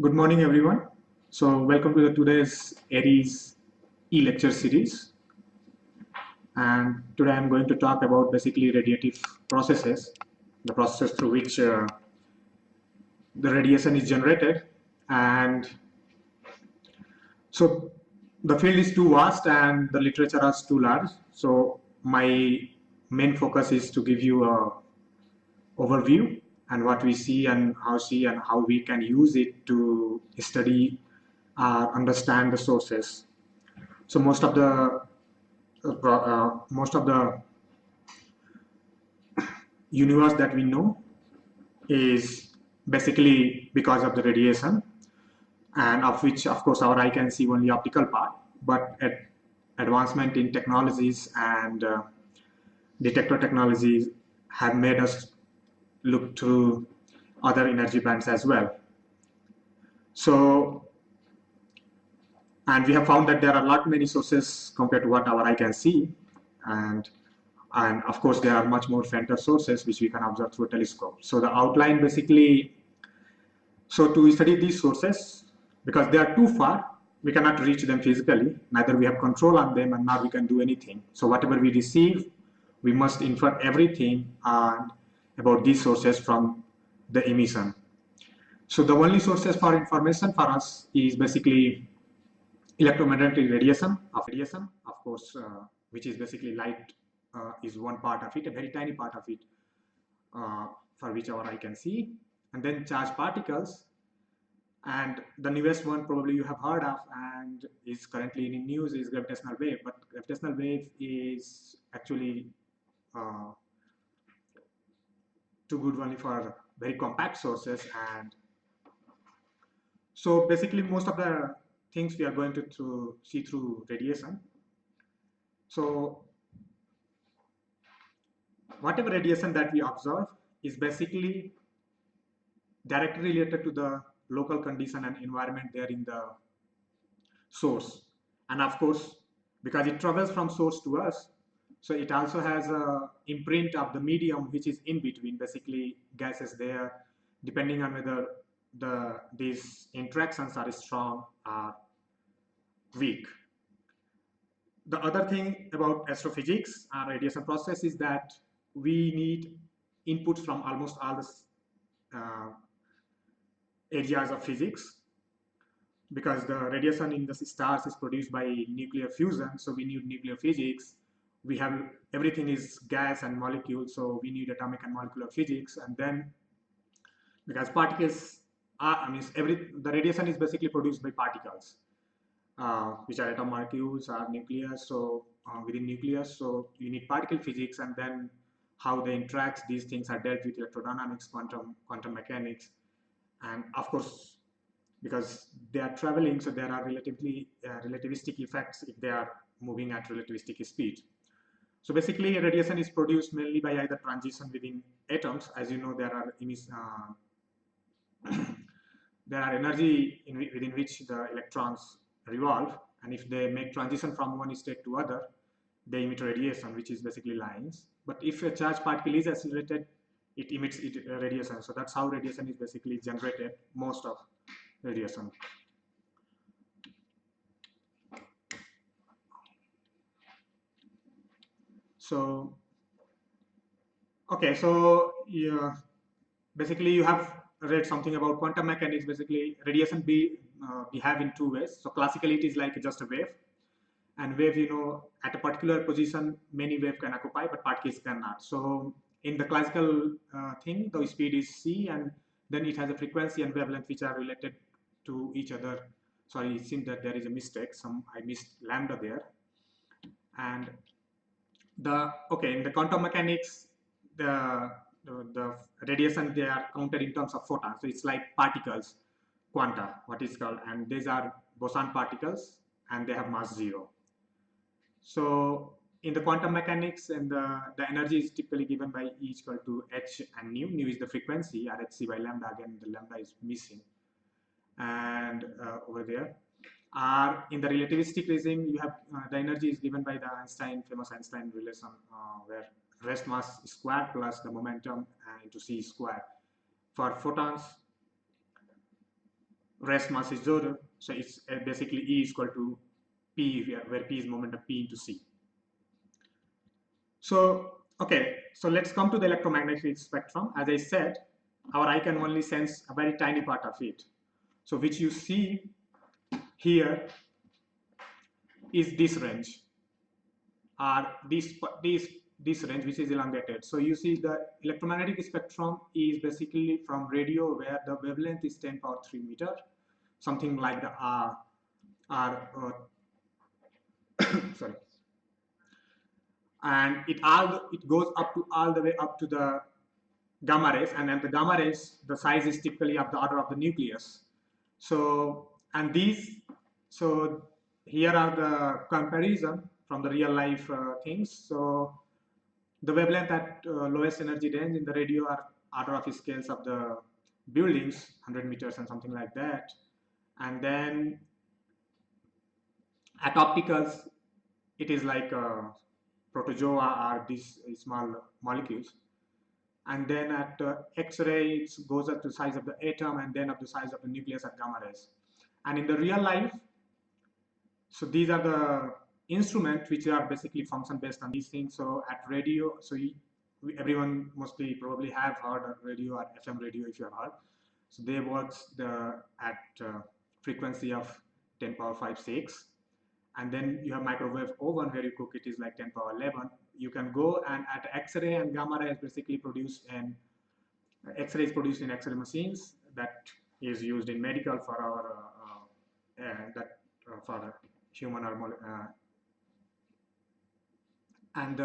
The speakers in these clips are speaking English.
Good morning, everyone. So, welcome to the today's Aries e-lecture series. And today I'm going to talk about basically radiative processes, the process through which the radiation is generated. And so, the field is too vast and the literature is too large. So, my main focus is to give you a overview and what we see and how we can use it to study, understand the sources. So most of the universe that we know is basically because of the radiation, and of which, of course, our eye can see only optical part. But advancement in technologies and detector technologies have made us look through other energy bands as well. So, and we have found that there are a lot many sources compared to what our eye can see, and and of course there are much more fainter sources which we can observe through a telescope. So the outline basically, so to study these sources, because they are too far, we cannot reach them physically, neither we have control on them, and now we can do anything. So whatever we receive, we must infer everything about these sources from the emission. So the only sources for information for us is basically electromagnetic radiation, of course, which is basically light, is one part of it, a very tiny part of it, uh, for which our eye can see. And then charged particles, and the newest one probably you have heard of and is currently in news is gravitational wave. But gravitational wave is actually uh, too good only for very compact sources. And so basically most of the things we are going to see through radiation. So whatever radiation that we observe is basically directly related to the local condition and environment there in the source. And of course, because it travels from source to us, so it also has a imprint of the medium which is in between, basically gases there, depending on whether these interactions are strong or weak. The other thing about astrophysics and radiation process is that we need inputs from almost all the areas of physics, because the radiation in the stars is produced by nuclear fusion, so we need nuclear physics. We have everything is gas and molecules, so we need atomic and molecular physics. And then because particles are, the radiation is basically produced by particles, which are atom molecules or nucleus. So within nucleus, so you need particle physics, and then how they interact. These things are dealt with electrodynamics, quantum mechanics, and of course, because they are traveling, so there are relativistic effects if they are moving at relativistic speed. So basically, radiation is produced mainly by either transition within atoms. As you know, there are there are energy within which the electrons revolve, and if they make transition from one state to other, they emit radiation, which is basically lines. But if a charged particle is accelerated, it emits radiation. So that's how radiation is basically generated, most of radiation. So, okay, so yeah, basically you have read something about quantum mechanics. Basically, radiation behave in two ways. So classically, it is like just a wave, and wave, at a particular position, many wave can occupy, but particles cannot. So in the classical thing, the speed is c, and then it has a frequency and wavelength which are related to each other. Sorry, it seems that there is a mistake. I missed lambda there. And in the quantum mechanics, the the radiation, they are counted in terms of photons. So it's like particles, quanta, what is called, and these are boson particles, and they have mass 0. So in the quantum mechanics, and the energy is typically given by E equal to h and nu. Nu is the frequency, rhc by lambda. Again, the lambda is missing, and over there. In the relativistic regime, you have the energy is given by the famous Einstein relation, where rest mass squared plus the momentum into c squared. For photons, rest mass is 0. So it's basically E is equal to P, where P is moment of P into C. So, okay, so let's come to the electromagnetic spectrum. As I said, our eye can only sense a very tiny part of it. So which you see here is this range, or this range which is elongated. So you see the electromagnetic spectrum is basically from radio, where the wavelength is 10 power 3 meter, something like the sorry, and it goes up to all the way up to the gamma rays, and then the gamma rays, the size is typically of the order of the nucleus. So, and these, so here are the comparison from the real life things. So the wavelength at lowest energy range in the radio are order of scales of the buildings, 100 meters and something like that. And then at opticals, it is like protozoa or these small molecules. And then at X-ray, it goes up to the size of the atom, and then up the size of the nucleus at gamma rays. And in the real life, so these are the instruments which are basically function based on these things. So at radio, so everyone mostly probably have heard of radio or FM radio if you have heard. So they works at frequency of 10 power 5 6. And then you have microwave oven where you cook it is like 10 power 11. You can go and at X-ray and gamma ray is basically produced in X-ray is produced in X-ray machines that is used in medical for our for human or and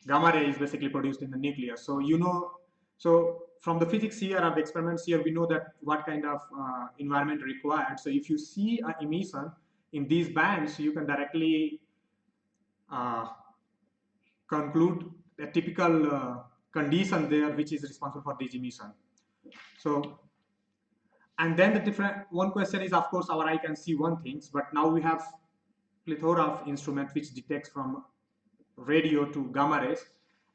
gamma ray is basically produced in the nucleus. So so from the physics here or the experiments here, we know that what kind of environment required. So if you see an emission in these bands, you can directly uh, conclude a typical condition there which is responsible for this emission. So, and then the different one question is, of course, our eye can see one things, but now we have plethora of instrument which detects from radio to gamma rays,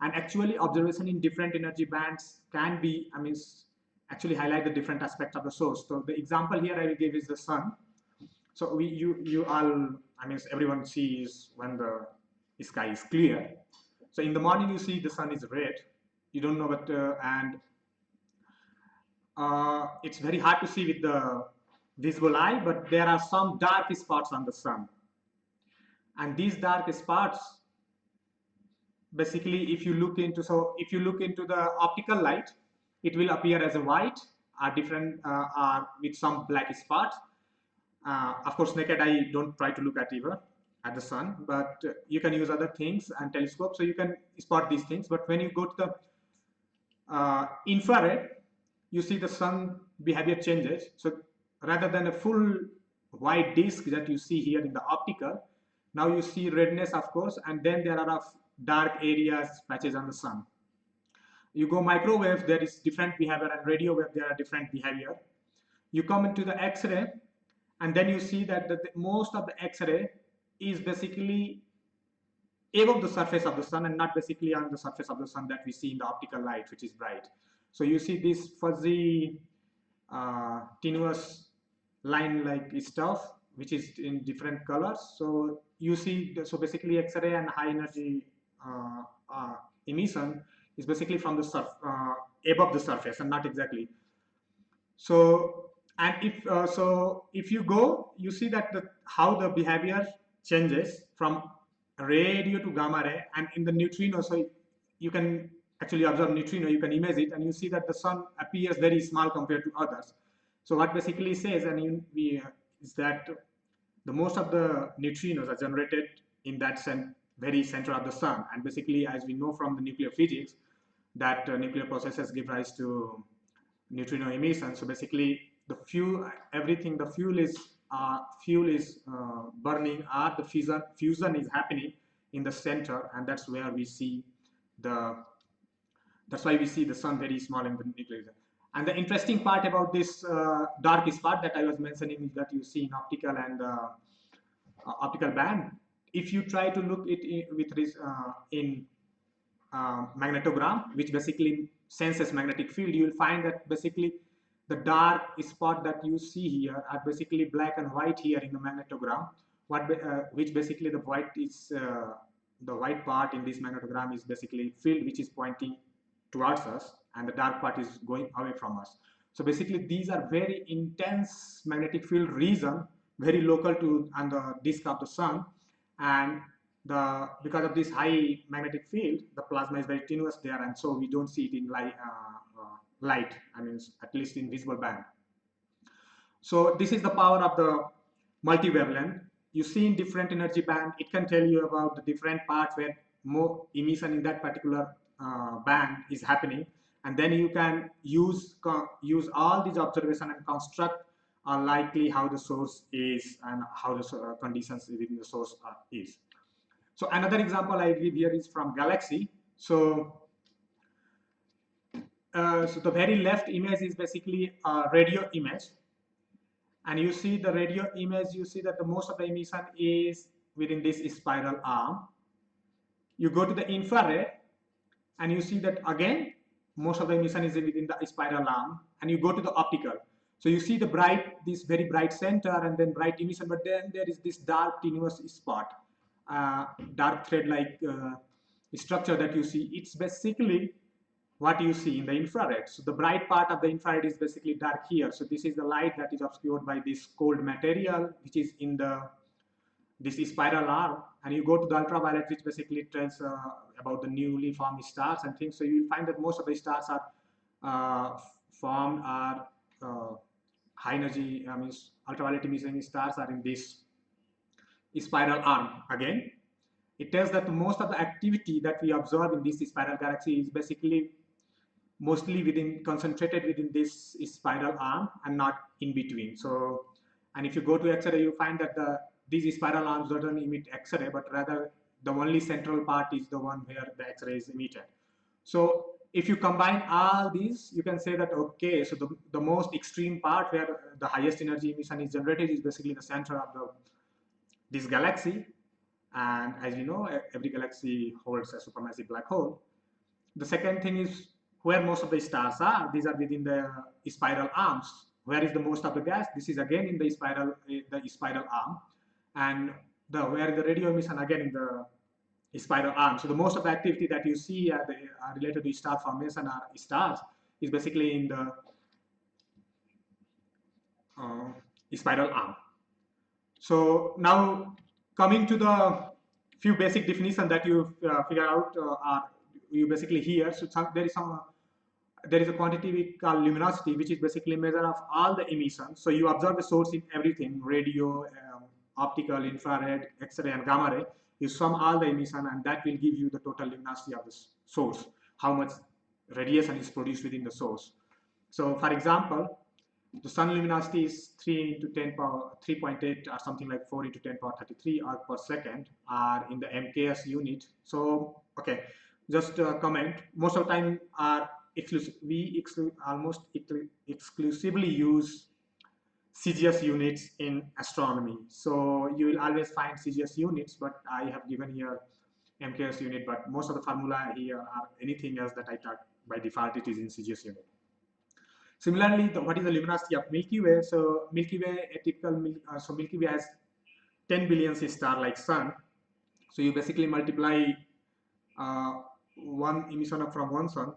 and actually observation in different energy bands can be, I mean, actually highlight the different aspects of the source. So the example here I will give is the sun. So you all, I mean, everyone sees when the sky is clear. So in the morning you see the sun is red. You don't know, but and it's very hard to see with the visible eye, but there are some dark spots on the sun. And these dark spots, basically, if you look into, so if you look into the optical light, it will appear as a white, different, with some black spots. Of course, naked eye don't try to look at either at the sun, but you can use other things and telescope, so you can spot these things. But when you go to the infrared, you see the sun behavior changes. So rather than a full white disk that you see here in the optical, now you see redness, of course, and then there are dark areas, patches on the sun. You go microwave, there is different behavior, and radio wave, there are different behavior. You come into the X-ray, and then you see that most of the X-ray is basically above the surface of the sun and not basically on the surface of the sun that we see in the optical light, which is bright. So you see this fuzzy, tenuous line-like stuff, which is in different colors. So you see, so basically X-ray and high energy emission is basically from the above the surface and not exactly. So, and if you go, you see that how the behavior changes from radio to gamma ray, and in the neutrino, so you can actually observe neutrino, you can image it, and you see that the sun appears very small compared to others. So what basically says, and is that the most of the neutrinos are generated in that very center of the sun, and basically, as we know from the nuclear physics, that nuclear processes give rise to neutrino emission. So basically, the fuel, everything, the fuel is burning, or the fusion is happening in the center, and that's where we see that's why we see the sun very small in the nucleus. And the interesting part about this dark spot that I was mentioning is that you see in optical and optical band. If you try to look it with this in magnetogram, which basically senses magnetic field, you will find that basically the dark spot that you see here are basically black and white here in the magnetogram. Which basically the the white part in this magnetogram is basically field which is pointing towards us, and the dark part is going away from us. So basically these are very intense magnetic field region, very local to on the disk of the sun, and because of this high magnetic field, the plasma is very tenuous there, and so we don't see it in light. I mean, at least in visible band. So this is the power of the multi-wavelength. You see in different energy band, it can tell you about the different parts where more emission in that particular band is happening, and then you can use all these observations and construct likely how the source is and how the conditions within the source is. So another example I give here is from galaxy. So so the very left image is basically a radio image, and you see the radio image, you see that the most of the emission is within this spiral arm. You go to the infrared and you see that again most of the emission is within the spiral arm, and you go to the optical. So you see this very bright center and then bright emission, but then there is this dark tenuous spot, dark thread like structure that you see. It's basically what you see in the infrared. So the bright part of the infrared is basically dark here. So this is the light that is obscured by this cold material which is in this spiral arm, and you go to the ultraviolet, which basically tells about the newly formed stars and things. So you will find that most of the stars are formed are high energy, means ultraviolet emitting stars are in this spiral arm. Again, it tells that most of the activity that we observe in this spiral galaxy is basically mostly concentrated within this spiral arm and not in between. So, and if you go to X-ray, you find that these spiral arms don't emit X-ray, but rather the only central part is the one where the X-ray is emitted. So if you combine all these, you can say that, okay, so the most extreme part where the highest energy emission is generated is basically the center of this galaxy. And as you know, every galaxy holds a supermassive black hole. The second thing is where most of the stars are. These are within the spiral arms. Where is the most of the gas? This is again in the spiral arm, and where the radio emission again in the spiral arm. So the most of the activity that you see are related to star formation or stars is basically in the spiral arm. So now coming to the few basic definitions that you figure out are you basically here. So there is a quantity we call luminosity, which is basically a measure of all the emissions. So you observe the source in everything: radio, optical, infrared, X-ray, and gamma ray. You sum all the emission, and that will give you the total luminosity of the source, how much radiation is produced within the source. So for example, the sun luminosity is 3 into 10 power 3.8 or something like 4 into 10 power 33 arc per second are in the MKS unit. So okay, just comment, most of the time are almost exclusively use CGS units in astronomy. So you will always find CGS units, but I have given here MKS unit, but most of the formula here are anything else that I taught by default, it is in CGS unit. Similarly, what is the luminosity of Milky Way? So Milky Way, Milky Way has 10 billion stars like sun. So you basically multiply one emission from one sun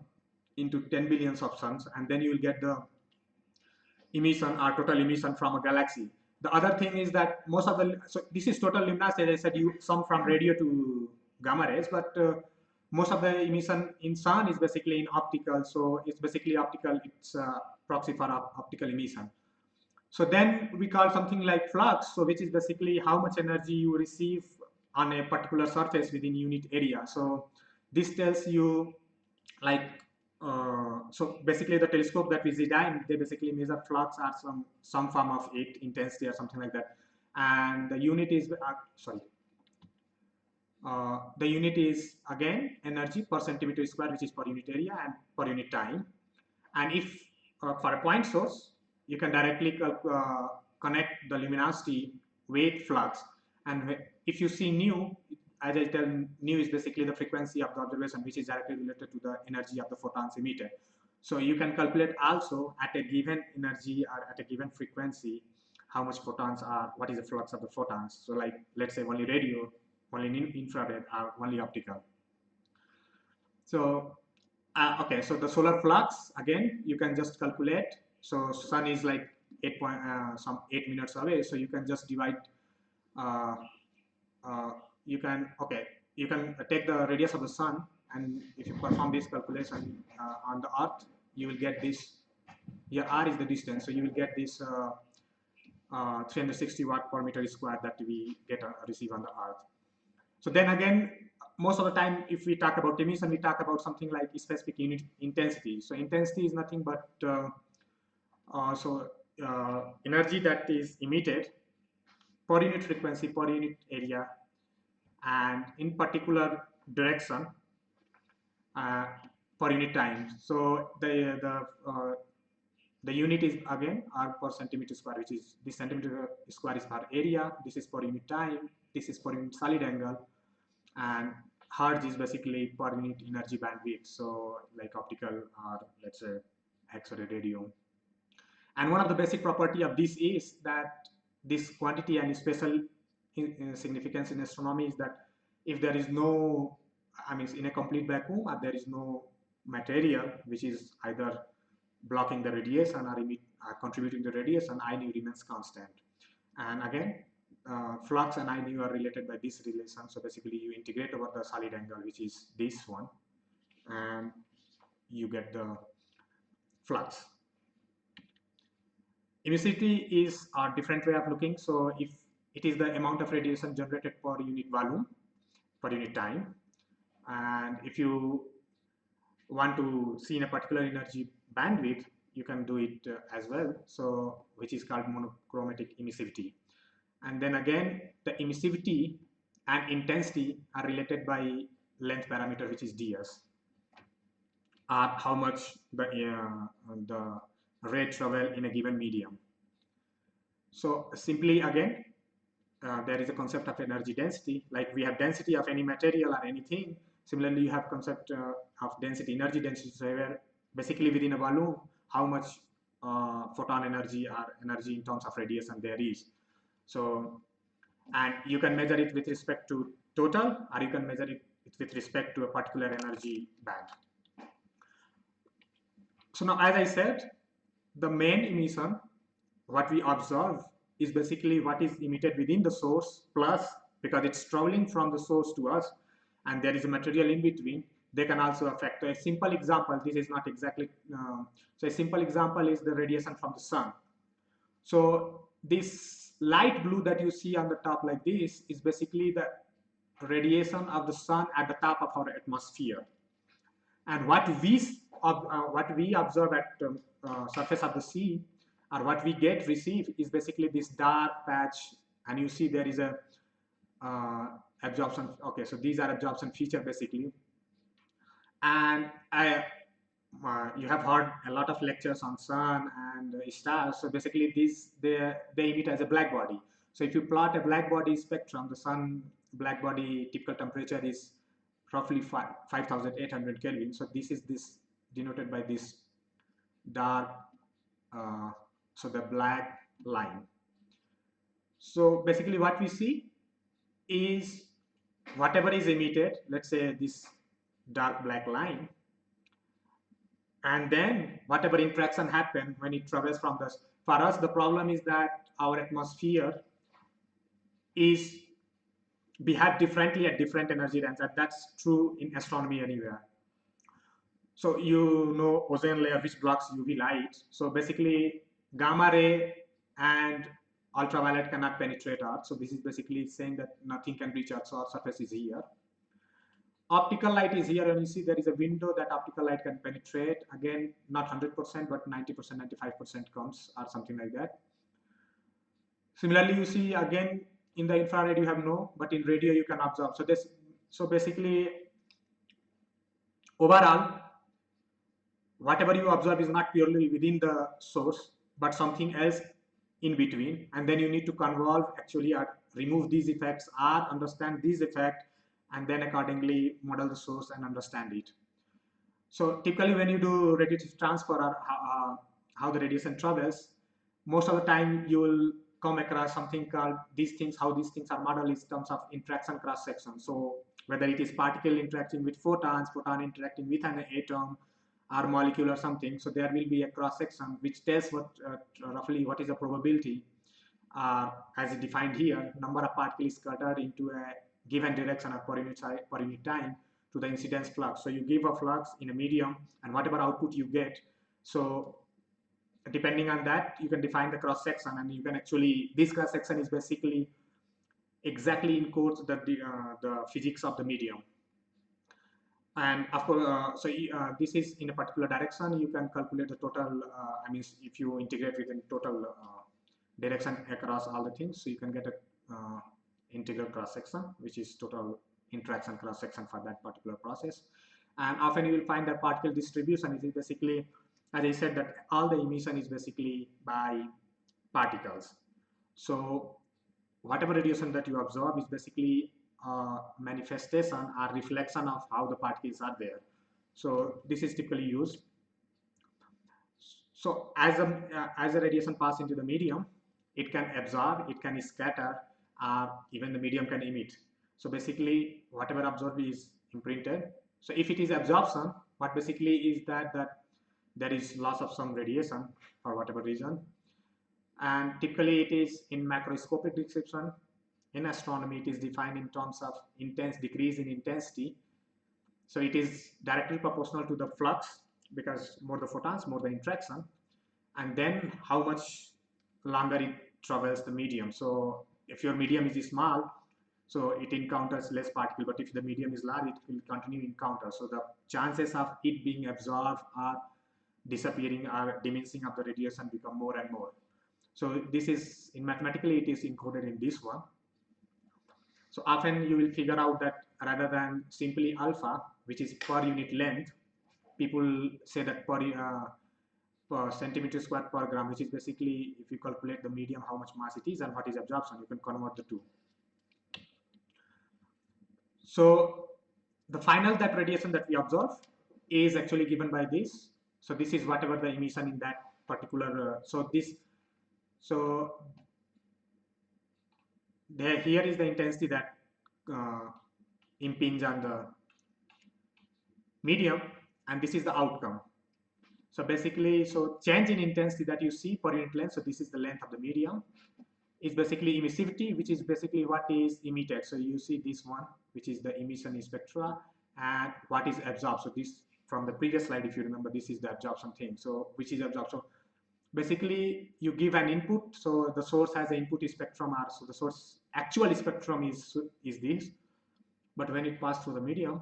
into 10 billions of suns, and then you will get the emission or total emission from a galaxy. The other thing is that most of so this is total luminosity, as I said, you sum from radio to gamma rays, but most of the emission in sun is basically in optical. So it's basically optical, it's proxy for optical emission. So then we call something like flux, so which is basically how much energy you receive on a particular surface within unit area. So this tells you like so basically the telescope that we design, they basically measure flux or some form of it intensity or something like that, and the unit is the unit is again energy per centimeter square, which is per unit area and per unit time. And if for a point source, you can directly connect the luminosity with flux, and if you see nu, as I tell, nu is basically the frequency of the observation, which is directly related to the energy of the photons emitted. So you can calculate also at a given energy or at a given frequency how much photons are, what is the flux of the photons. So like, let's say only radio, only infrared, or only optical. So okay, so the solar flux, again, you can just calculate. So sun is like 8 minutes away, so you can just divide. Uh, you can take the radius of the sun, and if you perform this calculation on the Earth, you will get this. Here r is the distance, so you will get this 360 watt per meter square that we receive on the Earth. So then again, most of the time, if we talk about emission, we talk about something like specific unit intensity. So intensity is nothing but energy that is emitted per unit frequency, per unit area, and in particular direction uh, per unit time. So the unit is again r per centimeter square, which is this centimeter square is per area, this is per unit time, this is per unit solid angle, and hertz is basically per unit energy bandwidth. So like optical or let's say X-ray radio. And one of the basic property of this is that this quantity and special significance in astronomy is that if there is no, I mean, in a complete vacuum, or there is no material which is either blocking the radiation or contributing to radiation, I nu remains constant. And again, flux and I nu are related by this relation. So basically, you integrate over the solid angle, which is this one, and you get the flux. Emissivity is a different way of looking. So if it is the amount of radiation generated per unit volume, per unit time, and if you want to see in a particular energy bandwidth, you can do it as well. So which is called monochromatic emissivity. And then again, the emissivity and intensity are related by length parameter, which is ds, or how much the ray travel in a given medium. So simply again, there is a concept of energy density. Like we have density of any material or anything. Similarly, you have concept of density, energy density. So where basically within a volume, how much photon energy or energy in terms of radiation there is. So, and you can measure it with respect to total, or you can measure it with respect to a particular energy band. So now, as I said, the main emission, what we observe, is basically what is emitted within the source, plus because it's traveling from the source to us, and there is a material in between, they can also affect. A simple example, this is not exactly, so a simple example is the radiation from the sun. So this light blue that you see on the top like this is basically the radiation of the sun at the top of our atmosphere. And what we observe at surface of the sea, or what we receive, is basically this dark patch, and you see there is a absorption. Okay, so these are absorption feature basically. And you have heard a lot of lectures on sun and stars. So basically they emit as a black body. So if you plot a black body spectrum, the sun black body typical temperature is roughly 5,800 Kelvin. So this is denoted by this dark, so the black line. So basically what we see is whatever is emitted, let's say this dark black line, and then whatever interaction happen when it travels from the, for us the problem is that our atmosphere is behave differently at different energy range, and that's true in astronomy anywhere. So you know ozone layer which blocks UV light. So basically gamma ray and ultraviolet cannot penetrate Earth. So this is basically saying that nothing can reach Earth, so our surface is here. Optical light is here, and you see there is a window that optical light can penetrate. Again, not 100%, but 90%, 95% comes, or something like that. Similarly, you see again in the infrared you have no, but in radio you can observe. So basically, overall, whatever you observe is not purely within the source, but something else in between, and then you need to convolve actually or remove these effects or understand these effects, and then accordingly model the source and understand it. So typically when you do radiative transfer or how the radiation travels, most of the time you will come across something called these things, how these things are modeled in terms of interaction cross section. So whether it is particle interacting with photons, photon interacting with an atom or molecule or something, so there will be a cross section which tells what roughly what is the probability as defined here, number of particles scattered into a given direction or per unit time to the incidence flux. So you give a flux in a medium and whatever output you get. So depending on that, you can define the cross section, and you can actually, this cross section is basically exactly encodes the physics of the medium. And of course, this is in a particular direction. You can calculate the total. I mean, if you integrate within total direction across all the things, so you can get a integral cross section, which is total interaction cross section for that particular process. And often you will find that particle distribution is basically, as I said, that all the emission is basically by particles. So whatever radiation that you absorb is basically a manifestation or reflection of how the particles are there. So this is typically used. So as a radiation passes into the medium, it can absorb, it can scatter, even the medium can emit. So basically, whatever absorbed is imprinted. So if it is absorption, what basically is that there is loss of some radiation for whatever reason. And typically it is in macroscopic description. In astronomy, it is defined in terms of intense decrease in intensity. So it is directly proportional to the flux, because more the photons, more the interaction, and then how much longer it travels the medium. So if your medium is small, so it encounters less particle, but if the medium is large, it will continue encounter. So the chances of it being absorbed or disappearing or diminishing of the radiation become more and more. So this is, in mathematically, it is encoded in this one. So often you will figure out that rather than simply alpha, which is per unit length, people say that per centimeter square per gram, which is basically, if you calculate the medium, how much mass it is and what is absorption, you can convert the two. So the final that radiation that we observe is actually given by this. So this is whatever the emission in that particular, so there, here is the intensity that impinge on the medium, and this is the outcome. So basically, so change in intensity that you see per unit length, so this is the length of the medium, is basically emissivity, which is basically what is emitted. So you see this one, which is the emission spectra, and what is absorbed. So this, from the previous slide, if you remember, this is the absorption thing. So which is absorbed. So basically you give an input, so the source has an input spectrum R, so the source actual spectrum is this, but when it passes through the medium,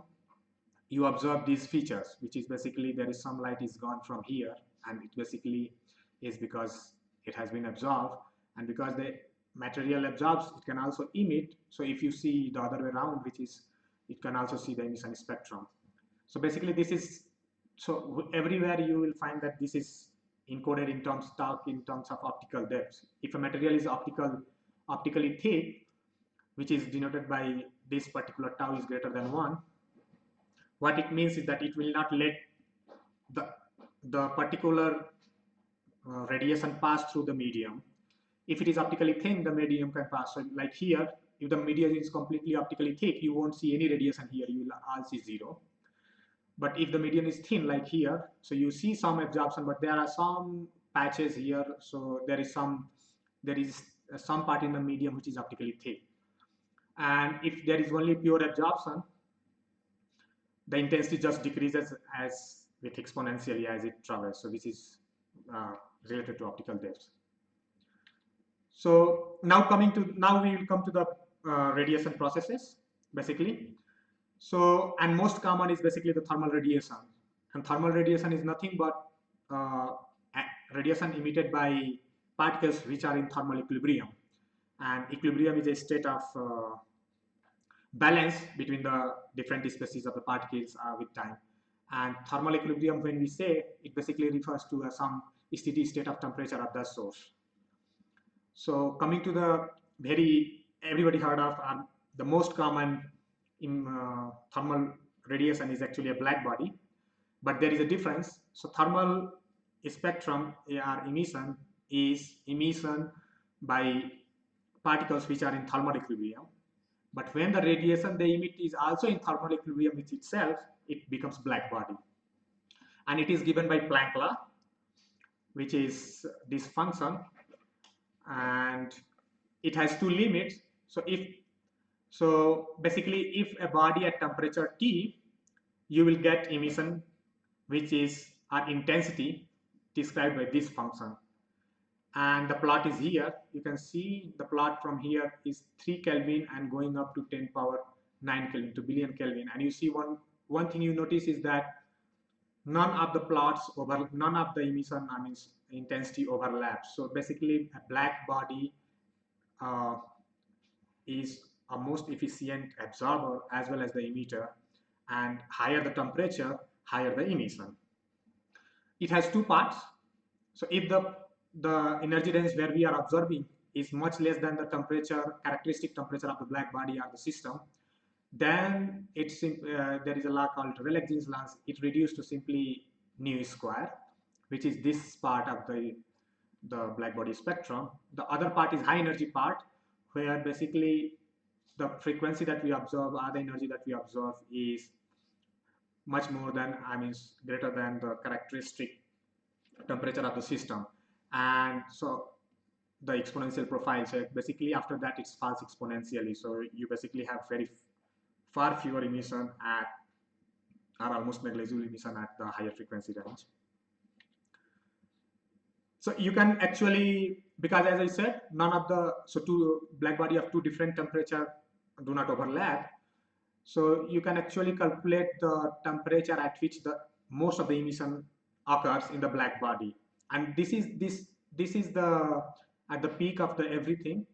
you observe these features, which is basically there is some light is gone from here, and it basically is because it has been absorbed, and because the material absorbs, it can also emit. So if you see the other way around, which is, it can also see the emission spectrum. So basically this is, so everywhere you will find that this is encoded in terms of optical depth. If a material is optically thick, which is denoted by this particular tau is greater than 1, what it means is that it will not let the particular radiation pass through the medium. If it is optically thin, the medium can pass. So like here, if the medium is completely optically thick, you won't see any radiation here, you will all see zero. But if the medium is thin, like here, so you see some absorption, but there are some patches here. So there is some part in the medium which is optically thick. And if there is only pure absorption, the intensity just decreases as with exponentially as it travels. So this is related to optical depth. So now we will come to the radiation processes basically. So, and most common is basically the thermal radiation, and thermal radiation is nothing but radiation emitted by particles which are in thermal equilibrium, and equilibrium is a state of balance between the different species of the particles with time. And thermal equilibrium, when we say, it basically refers to some steady state of temperature of the source. So coming to the everybody heard of the most common in thermal radiation is actually a black body. but there is a difference. So thermal spectrum or emission is emission by particles which are in thermal equilibrium. But when the radiation they emit is also in thermal equilibrium with itself, it becomes black body. And it is given by Planck law, which is this function, and it has two limits. So basically, if a body at temperature T, you will get emission, which is our intensity described by this function. And the plot is here. You can see the plot from here is 3 Kelvin and going up to 10 power 9 Kelvin to billion Kelvin. And you see one thing you notice is that none of the emission, I mean intensity overlaps. So basically, a black body uh, is a most efficient absorber as well as the emitter, and higher the temperature, higher the emission. It has two parts. So if the energy range where we are observing is much less than the characteristic temperature of the black body or the system, then there is a law called Rayleigh-Jeans law. It reduced to simply nu square, which is this part of the black body spectrum. The other part is high energy part, where basically the frequency that we observe or the energy that we observe is much more than, I mean, greater than the characteristic temperature of the system. And so the exponential profile, so basically after that it falls exponentially. So you basically have far fewer emission at, or almost negligible emission at the higher frequency range. So you can actually, because as I said, two black body of two different temperature do not overlap. So you can actually calculate the temperature at which the most of the emission occurs in the black body. And this is the at the peak of the everything,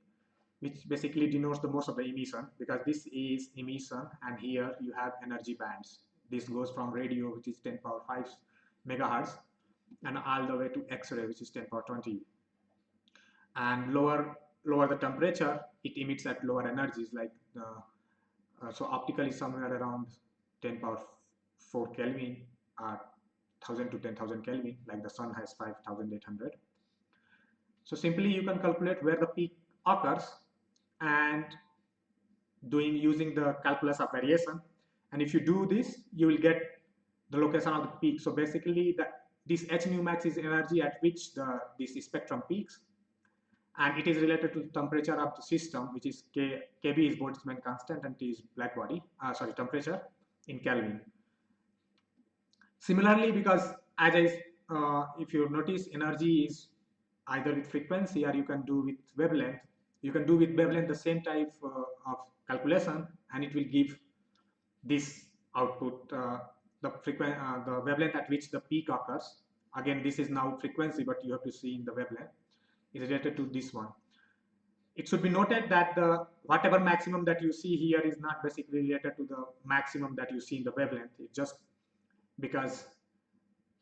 which basically denotes the most of the emission, because this is emission and here you have energy bands. This goes from radio, which is 10 power 5 megahertz, and all the way to X-ray, which is 10 power 20. And lower the temperature, it emits at lower energies, like so optical is somewhere around 10 power 4 Kelvin, 1000 to 10,000 Kelvin, like the sun has 5,800. So simply you can calculate where the peak occurs and using the calculus of variation. And if you do this, you will get the location of the peak. So basically this h nu max is energy at which this spectrum peaks, and it is related to the temperature of the system, which is Kb is Boltzmann constant and T is black body, temperature in Kelvin. Similarly, because if you notice, energy is either with frequency or you can do with wavelength. You can do with wavelength the same type of calculation, and it will give this output, the wavelength at which the peak occurs. Again, this is now frequency, but you have to see in the wavelength is related to this one. It should be noted that whatever maximum that you see here is not basically related to the maximum that you see in the wavelength. It's just because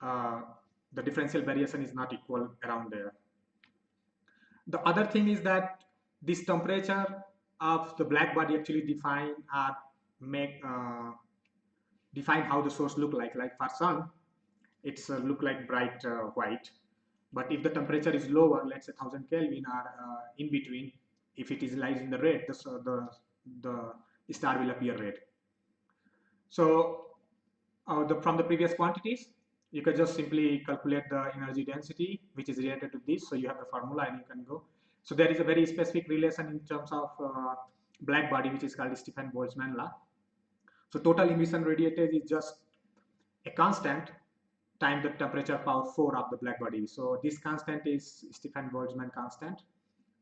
the differential variation is not equal around there. The other thing is that this temperature of the black body actually define how the source look like. Like for sun, it's look like bright white. But if the temperature is lower, let's say 1000 Kelvin, or in between, if it lies in the red, the star will appear red. So from the previous quantities, you can just simply calculate the energy density, which is related to this. So you have the formula and you can go. So there is a very specific relation in terms of black body, which is called Stefan-Boltzmann law. So total emission radiated is just a constant times the temperature power 4 of the black body. So this constant is Stefan-Boltzmann constant,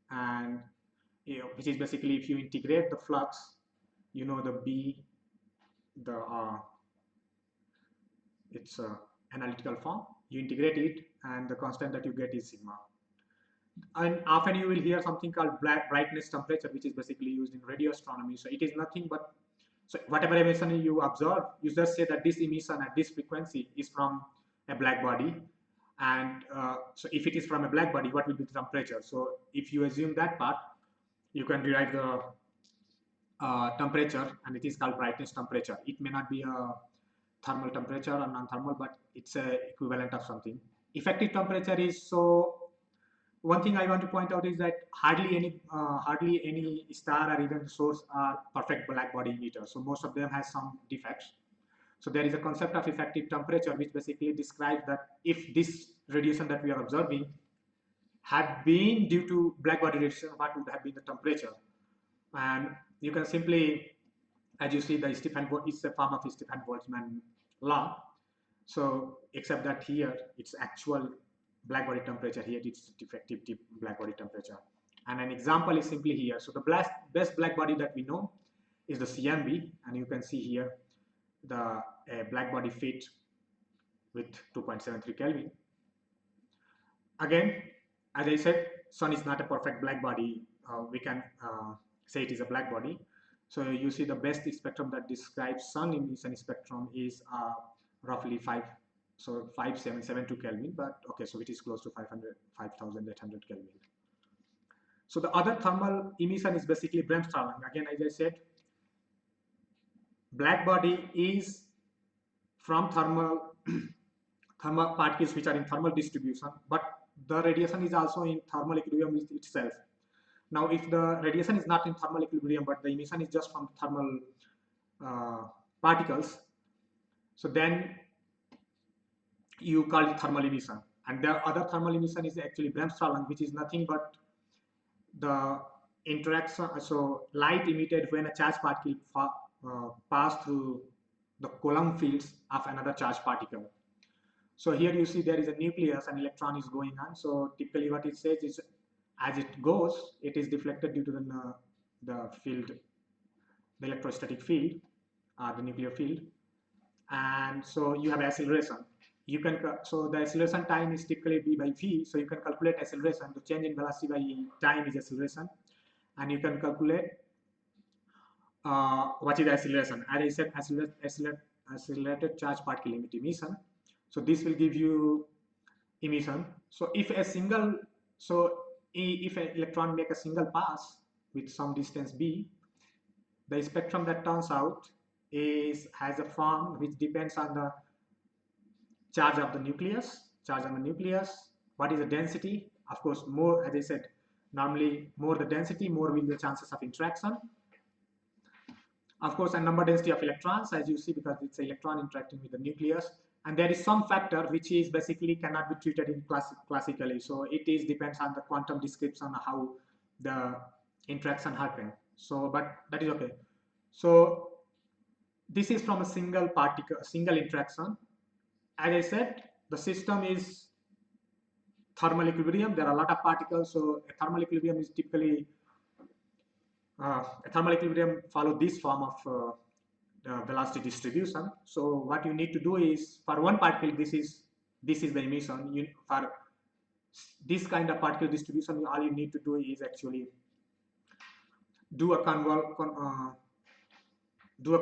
and which is basically, if you integrate the flux, you know, the B, it's analytical form, you integrate it, and the constant that you get is sigma. And often you will hear something called brightness temperature, which is basically used in radio astronomy. So it is nothing but, so whatever emission you observe, you just say that this emission at this frequency is from a black body. And so if it is from a black body, what will be the temperature? So if you assume that part, you can derive the temperature, and it is called brightness temperature. It may not be a thermal temperature or non-thermal, but it's a equivalent of something. Effective temperature is, so one thing I want to point out is that hardly any star or even source are perfect black body emitters. So most of them has some defects. So there is a concept of effective temperature, which basically describes that if this radiation that we are observing had been due to black body radiation, what would have been the temperature? And you can simply, as you see, the Stefan is a form of Stefan Boltzmann law. So except that here it's actual black body temperature, here it's effective black body temperature. And an example is simply here. So the best black body that we know is the CMB, and you can see here the black body fit with 2.73 Kelvin. Again, as I said, sun is not a perfect black body. We can say it is a black body. So you see the best spectrum that describes sun emission spectrum is roughly 5772 Kelvin, but okay, so it is close to 5800 Kelvin. So the other thermal emission is basically Bremsstrahlung. Again, as I said, black body is from thermal thermal particles which are in thermal distribution, but the radiation is also in thermal equilibrium with itself. Now, if the radiation is not in thermal equilibrium, but the emission is just from thermal particles, so then you call it thermal emission. And the other thermal emission is actually Bremsstrahlung, which is nothing but the interaction, so light emitted when a charged particle pass through the Coulomb fields of another charged particle. So here you see there is a nucleus and electron is going on. So typically what it says is as it goes, it is deflected due to the field, the electrostatic field, the nuclear field. And so you have acceleration. You can, so the acceleration time is typically b by v. So you can calculate acceleration. The change in velocity by time is acceleration. And you can calculate what is the acceleration. As I said, accelerated charge particle emission. So this will give you emission. So if a single, so if an electron make a single pass with some distance b, the spectrum that turns out has a form which depends on the charge of the nucleus, what is the density. Of course, more, as I said, normally more the density, more will be the chances of interaction. Of course, and number density of electrons, as you see, because it's an electron interacting with the nucleus. And there is some factor which is basically cannot be treated in classically. So it is depends on the quantum description of how the interaction happen. So, but that is okay. So this is from a single particle, single interaction. As I said, the system is thermal equilibrium. There are a lot of particles. So a thermal equilibrium is typically a thermal equilibrium follow this form of velocity distribution. So what you need to do is for one particle, this is the emission. For this kind of particle distribution, all you need to do is actually do a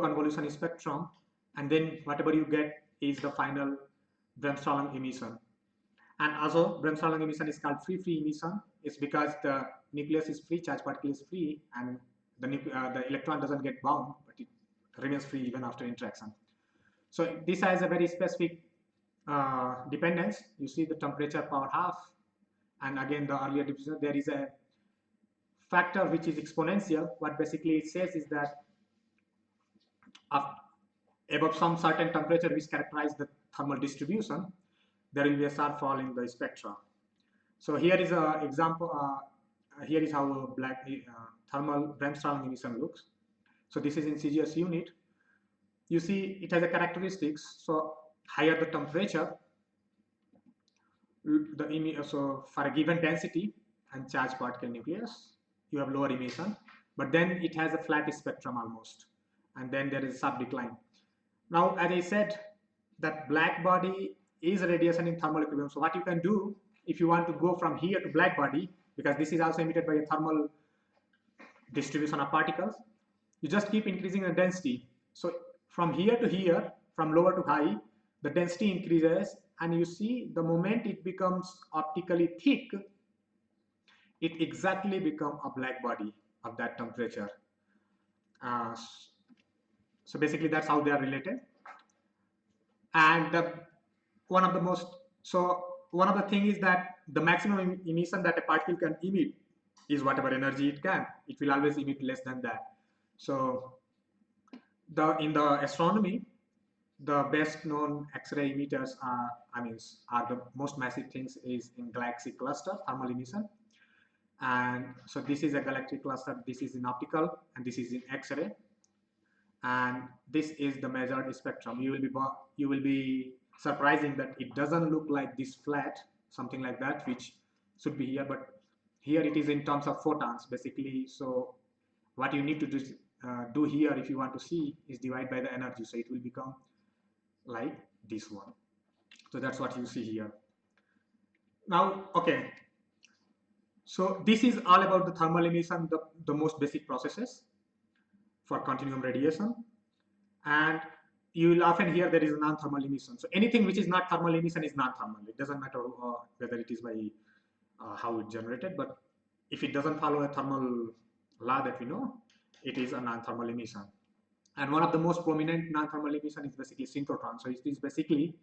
convolution spectrum, and then whatever you get is the final Bremsstrahlung emission. And also Bremsstrahlung emission is called free emission. It's because the nucleus is free, charge particle is free, and the electron doesn't get bound, but it remains free even after interaction. So this has a very specific dependence. You see the temperature power half, and again the earlier division, there is a factor which is exponential. What basically it says is that above some certain temperature which characterize the thermal distribution, there will be a sharp fall in the spectra. So here is an example. Here is how a black thermal Bremsstrahlung emission looks. So this is in CGS unit. You see it has a characteristics. So higher the temperature, so for a given density and charged particle nucleus, you have lower emission. But then it has a flat spectrum almost, and then there is a sharp decline. Now, as I said, that black body is a radiation in thermal equilibrium. So what you can do if you want to go from here to black body, because this is also emitted by a thermal distribution of particles, you just keep increasing the density. So from here to here, from lower to high, the density increases, and you see the moment it becomes optically thick, it exactly becomes a black body of that temperature. So basically that's how they are related. And one of the most one of the thing is that the maximum emission that a particle can emit is whatever energy it can. It will always emit less than that. So the in the astronomy, the best known X-ray emitters are the most massive things is in galaxy cluster thermal emission. And so this is a galactic cluster, this is in optical, and this is in X-ray. And this is the measured spectrum. You will be surprising that it doesn't look like this flat, something like that, which should be here, but here it is in terms of photons basically. So what you need to do here if you want to see is divide by the energy, so it will become like this one. So that's what you see here. Now, okay, so this is all about the thermal emission, the most basic processes for continuum radiation. And you will often hear there is a non-thermal emission. So anything which is not thermal emission is non-thermal. It doesn't matter whether it is by how it generated, but if it doesn't follow a thermal law that we know, it is a non-thermal emission. And one of the most prominent non-thermal emission is basically synchrotron. So it is basically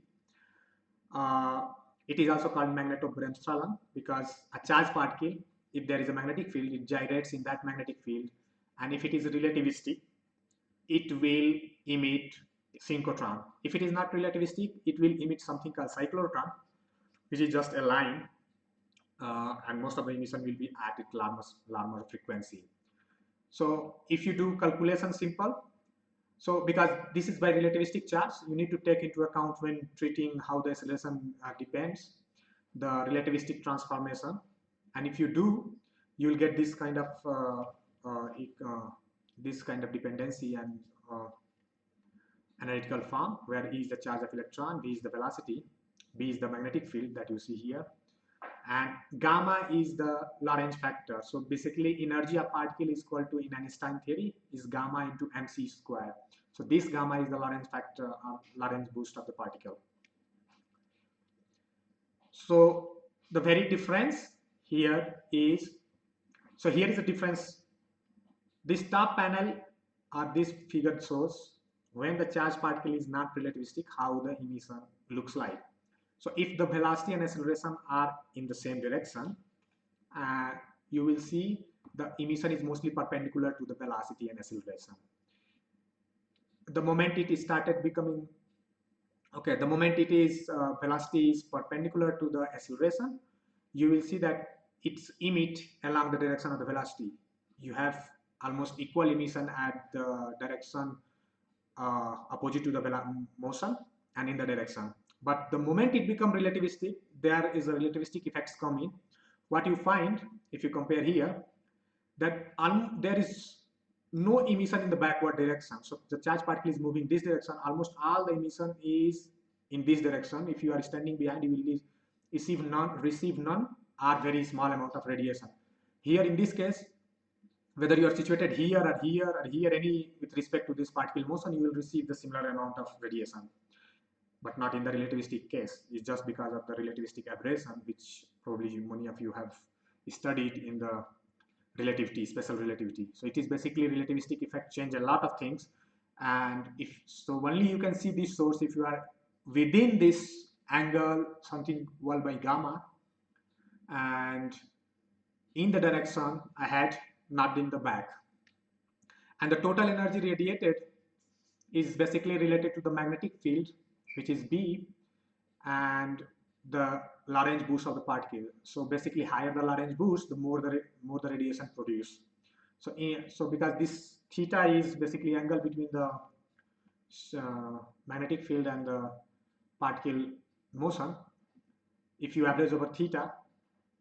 it is also called magnetobremsstrahlung, because a charged particle, if there is a magnetic field, it gyrates in that magnetic field, and if it is relativistic, it will emit synchrotron. If it is not relativistic, it will emit something called cyclotron, which is just a line, and most of the emission will be at its Larmor frequency. So if you do calculation simple, so because this is by relativistic charge, you need to take into account when treating how the acceleration depends, the relativistic transformation. And if you do, you will get this kind of dependency and analytical form, where E is the charge of electron, V is the velocity, B is the magnetic field that you see here, and gamma is the Lorentz factor. So basically energy of particle is equal to, in Einstein theory, is gamma into mc square. So this gamma is the Lorentz factor, Lorentz boost of the particle. So the very difference here is, so here is the difference. This top panel or this figure shows when the charged particle is not relativistic, how the emission looks like. So if the velocity and acceleration are in the same direction, you will see the emission is mostly perpendicular to the velocity and acceleration. The moment it started becoming, okay, the moment it is velocity is perpendicular to the acceleration, you will see that it's emit along the direction of the velocity. You have almost equal emission at the direction opposite to the motion and in the direction. But the moment it becomes relativistic, there is a relativistic effects coming. What you find, if you compare here, that there is no emission in the backward direction. So the charged particle is moving this direction. Almost all the emission is in this direction. If you are standing behind, you will receive none or very small amount of radiation. Here in this case, whether you are situated here or here or here, any with respect to this particle motion, you will receive the similar amount of radiation, but not in the relativistic case. It's just because of the relativistic aberration, which probably many of you have studied in the relativity, special relativity. So it is basically relativistic effect change a lot of things. And if so, only you can see this source if you are within this angle, something called by gamma, and in the direction ahead, not in the back. And the total energy radiated is basically related to the magnetic field, which is B, and the Lorentz boost of the particle. So basically, higher the Lorentz boost, the more the radiation produced. So because this theta is basically angle between the magnetic field and the particle motion, if you average over theta,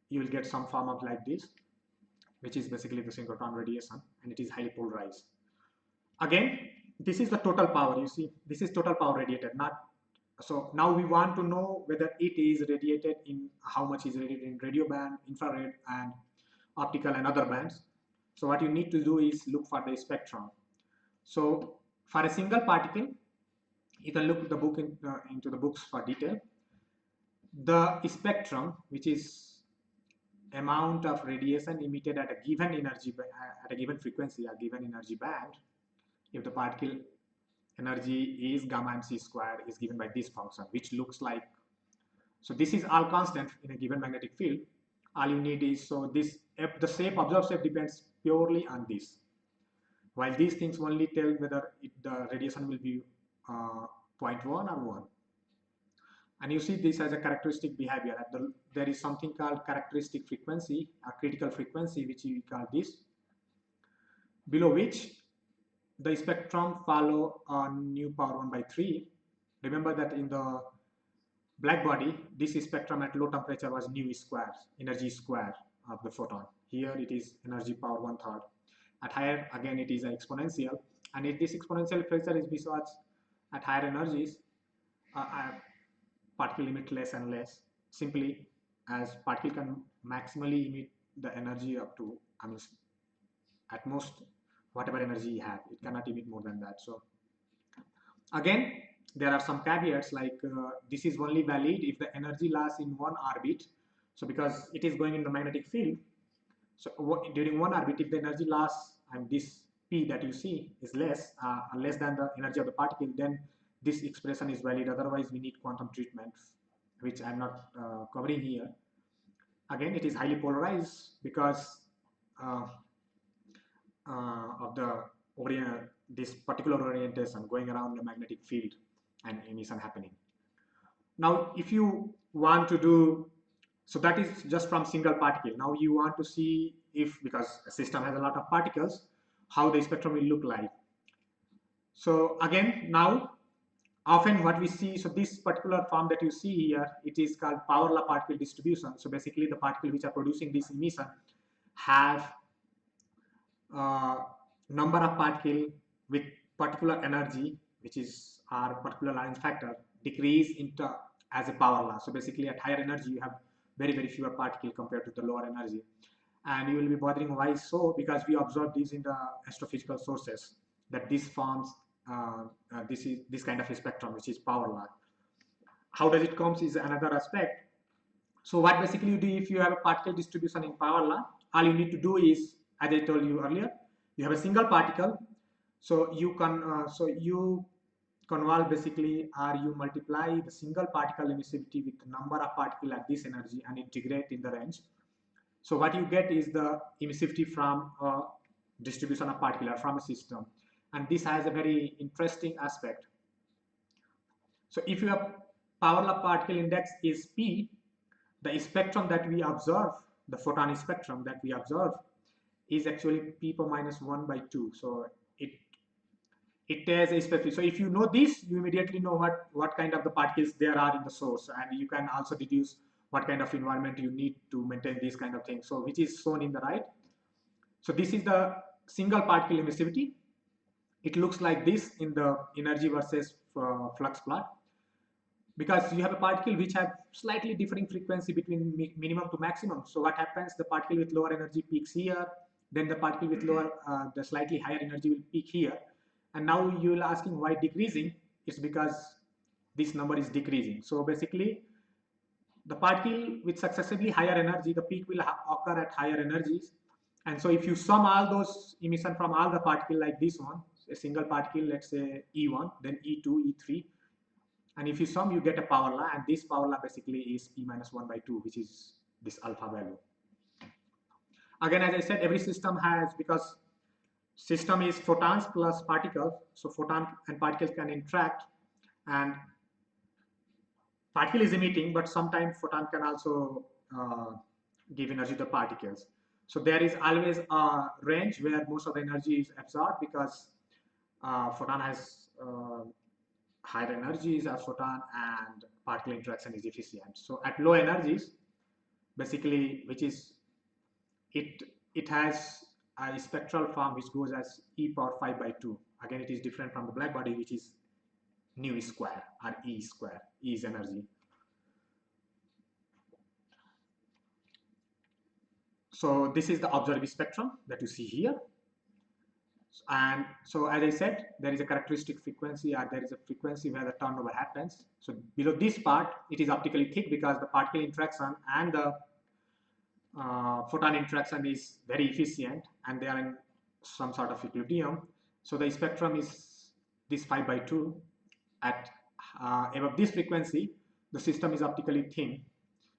you will get some form of like this, which is basically the synchrotron radiation, and it is highly polarized. Again, this is the total power. You see, this is total power radiated, not. So now we want to know whether it is radiated in, how much is radiated in radio band, infrared, and optical and other bands. So what you need to do is look for the spectrum. So for a single particle, you can look the book into the books for detail. The spectrum, which is amount of radiation emitted at a given energy, at a given frequency, a given energy band, if the particle energy is gamma mc square is given by this function, which looks like, so this is all constant in a given magnetic field. All you need is, so this, the shape, observed shape depends purely on this, while these things only tell whether the radiation will be 0.1 or 1. And you see this as a characteristic behavior. There is something called characteristic frequency, a critical frequency, which we call this, below which the spectrum follow on nu power 1 by 3. Remember that in the black body, this spectrum at low temperature was nu square, energy square of the photon. Here it is energy power 1/3. At higher, again, it is exponential, and if this exponential pressure is because at higher energies, particle emit less and less, simply as particle can maximally emit the energy up to, I mean, at most whatever energy you have, it cannot emit more than that. So again, there are some caveats, like this is only valid if the energy lasts in one orbit. So because it is going in the magnetic field, so during one orbit, if the energy lasts, and this P that you see is less than the energy of the particle, then this expression is valid. Otherwise, we need quantum treatment, which I'm not covering here. Again, it is highly polarized because of the this particular orientation going around the magnetic field and emission happening. Now, if you want to do, so that is just from single particle. Now you want to see if, because a system has a lot of particles, how the spectrum will look like. So again, now often what we see, so this particular form that you see here, it is called power law particle distribution. So basically the particles which are producing this emission have number of particle with particular energy, which is our particular Lorentz factor, decrease into as a power law. So basically at higher energy, you have very fewer particles compared to the lower energy. And you will be bothering why so, because we observed this in the astrophysical sources, that this forms this kind of a spectrum, which is power law. How does it comes is another aspect. So what basically you do, if you have a particle distribution in power law, all you need to do is, as I told you earlier, you have a single particle, so you can you convolve basically, or you multiply the single particle emissivity with the number of particles at this energy and integrate in the range. So what you get is the emissivity from a distribution of particle from a system, and this has a very interesting aspect. So if your power law particle index is P, the spectrum that we observe, the photon spectrum that we observe, is actually P per minus 1 by 2. So it has a spectrum. So if you know this, you immediately know what kind of the particles there are in the source, and you can also deduce what kind of environment you need to maintain these kind of things. So which is shown in the right. So this is the single particle emissivity. It looks like this in the energy versus flux plot, because you have a particle which have slightly differing frequency between minimum to maximum. So what happens, the particle with lower energy peaks here, then the particle with lower, the slightly higher energy will peak here. And now you will asking why decreasing. It's because this number is decreasing. So basically, the particle with successively higher energy, the peak will occur at higher energies. And so if you sum all those emission from all the particle like this one, a single particle, let's say E1, then E2, E3, and if you sum, you get a power law, and this power law basically is P minus 1 by 2, which is this alpha value. Again, as I said, every system has, because system is photons plus particles, so photon and particles can interact, and particle is emitting, but sometimes photon can also give energy to particles. So there is always a range where most of the energy is absorbed, because photon has higher energies as photon, and particle interaction is efficient. So at low energies, basically, which is it has a spectral form which goes as e power 5 by 2. Again, it is different from the black body, which is nu square or E square. E is energy. So this is the observed spectrum that you see here. And so, as I said, there is a characteristic frequency, or there is a frequency where the turnover happens. So below this part, it is optically thick because the particle interaction and the photon interaction is very efficient, and they are in some sort of equilibrium. So the spectrum is this 5/2 at above this frequency, the system is optically thin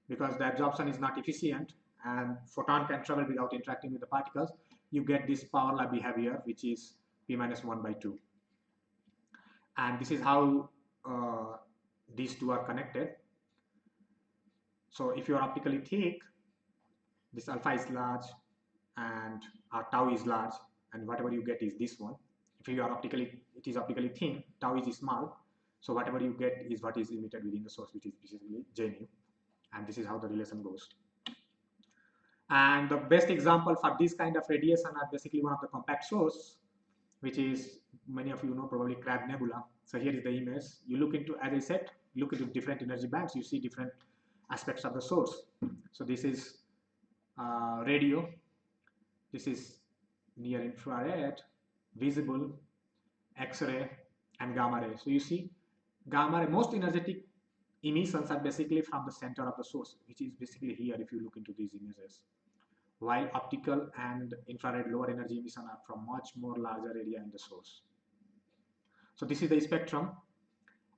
because the absorption is not efficient and photon can travel without interacting with the particles. You get this power law behavior, which is P minus 1/2. And this is how these two are connected. So if you are optically thick, this alpha is large and tau is large, and whatever you get is this one. If you are optically, it is optically thin, tau is small, so whatever you get is what is emitted within the source, which is basically J nu, and this is how the relation goes. And the best example for this kind of radiation are basically one of the compact source, which is, many of you know, probably Crab Nebula. So here is the image. You look into, as I said, look into different energy bands, you see different aspects of the source. So this is radio, this is near infrared, visible, X-ray, and gamma ray. So you see, gamma ray, most energetic emissions are basically from the center of the source, which is basically here if you look into these images. While optical and infrared lower energy emission are from much more larger area in the source. So this is the spectrum.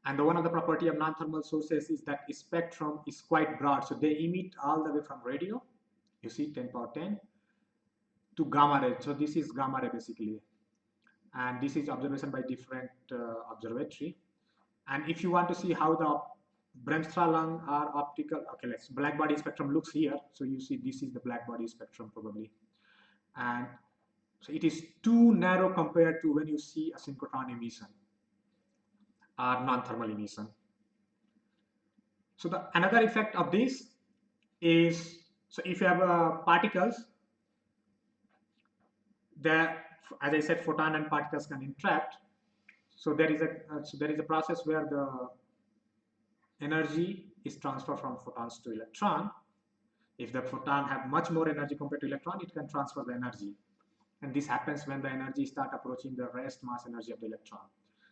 And the one of the property of non-thermal sources is that spectrum is quite broad. So they emit all the way from radio, you see 10 power 10, to gamma ray. So this is gamma ray basically. And this is observation by different observatory. And if you want to see how the Bremsstrahlung are optical, okay, let's black body spectrum looks here. So you see this is the black body spectrum probably. And so it is too narrow compared to when you see a synchrotron emission or non-thermal emission. So the another effect of this is, so if you have particles, there, as I said, photon and particles can interact. So there is a process where the energy is transferred from photons to electron. If the photon have much more energy compared to electron, it can transfer the energy. And this happens when the energy start approaching the rest mass energy of the electron.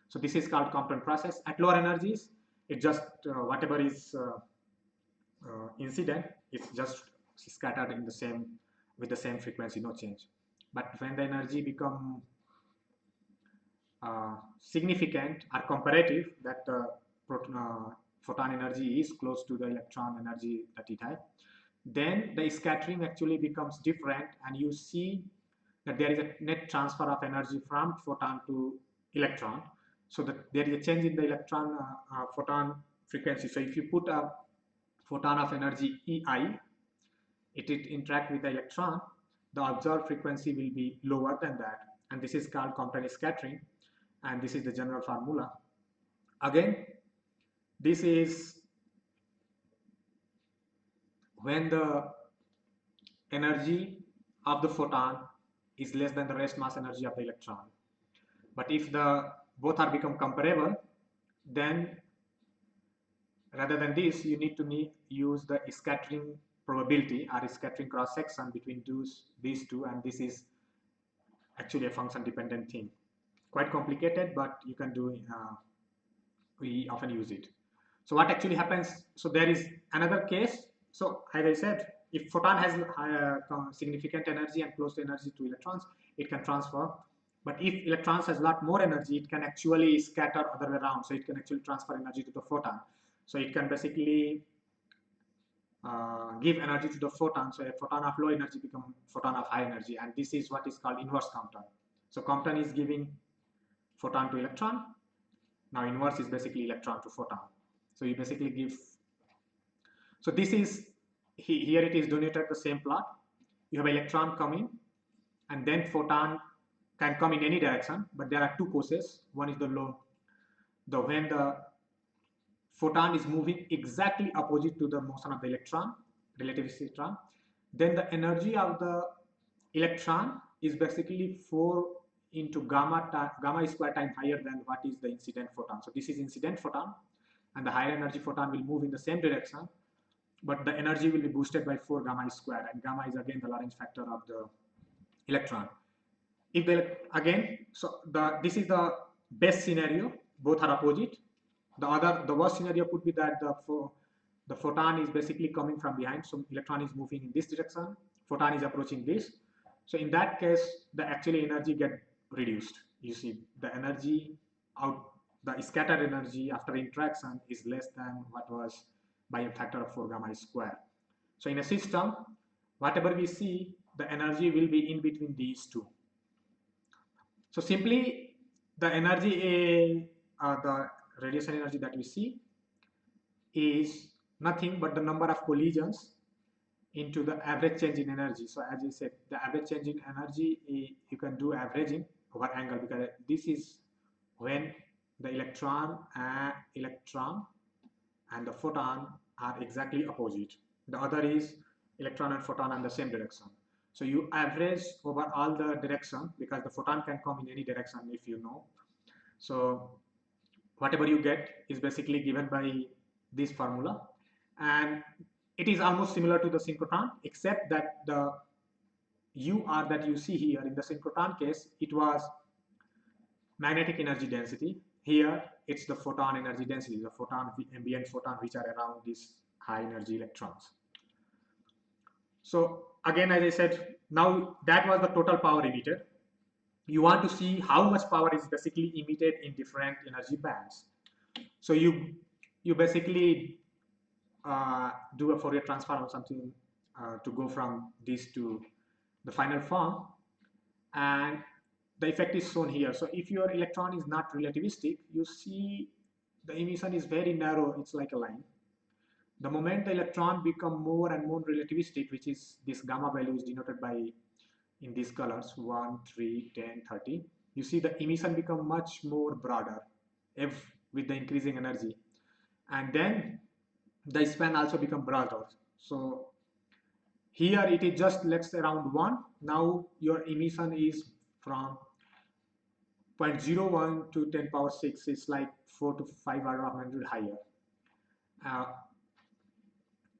So this is called Compton process. At lower energies, it just whatever is incident, it's just scattered in the same, with the same frequency, no change. But when the energy become significant or comparative, that photon energy is close to the electron energy that it has, then the scattering actually becomes different, and you see that there is a net transfer of energy from photon to electron. So that there is a change in the electron photon frequency. So if you put a photon of energy EI, it interact with the electron, the observed frequency will be lower than that, and this is called Compton scattering, and this is the general formula. Again, this is when the energy of the photon is less than the rest mass energy of the electron. But if the both are become comparable, then rather than this, you need to use the scattering probability or scattering cross section between these two, and this is actually a function dependent thing. Quite complicated, but you can do. We often use it. So what actually happens? So there is another case. So as I said, if photon has significant energy and close to energy to electrons, it can transfer. But if electrons has a lot more energy, it can actually scatter other way around. So it can actually transfer energy to the photon. So it can basically give energy to the photon. So a photon of low energy become photon of high energy, and this is what is called inverse Compton. So Compton is giving photon to electron. Now inverse is basically electron to photon. So you basically give. So this is here it is donated the same plot. You have electron coming, and then photon can come in any direction, but there are two causes. One is when the photon is moving exactly opposite to the motion of the electron, relativistic electron, then the energy of the electron is basically 4 into gamma square time higher than what is the incident photon. So this is incident photon, and the higher energy photon will move in the same direction, but the energy will be boosted by 4 gamma square, and gamma is again the Lorentz factor of the electron. If this is the best scenario, both are opposite. The worst scenario could be that the photon is basically coming from behind, so electron is moving in this direction, photon is approaching this. So in that case, the actual energy get reduced. You see the energy out the scattered energy after interaction is less than what was by a factor of 4 gamma square. So in a system, whatever we see, the energy will be in between these two. So simply the energy, the radiation energy that we see is nothing but the number of collisions into the average change in energy. So as I said, the average change in energy, you can do averaging over angle, because this is when the electron and the photon are exactly opposite. The other is electron and photon in the same direction. So you average over all the direction, because the photon can come in any direction, if you know. So whatever you get is basically given by this formula, and it is almost similar to the synchrotron, except that the UR that you see here in the synchrotron case, it was magnetic energy density. Here it's the photon energy density, the photon, ambient photon, which are around these high energy electrons. So again, as I said, now that was the total power emitted. You want to see how much power is basically emitted in different energy bands. So you basically do a Fourier transform or something to go from this to the final form, and the effect is shown here. So if your electron is not relativistic, you see the emission is very narrow, it's like a line. The moment the electron become more and more relativistic, which is this gamma value is denoted by in these colors 1, 3, 10, 30, you see the emission become much more broader if with the increasing energy, and then the span also become broader. So here it is just let's say around 1. Now your emission is from 0.01 to 10 power 6, it's like 4 to 5 order of magnitude higher.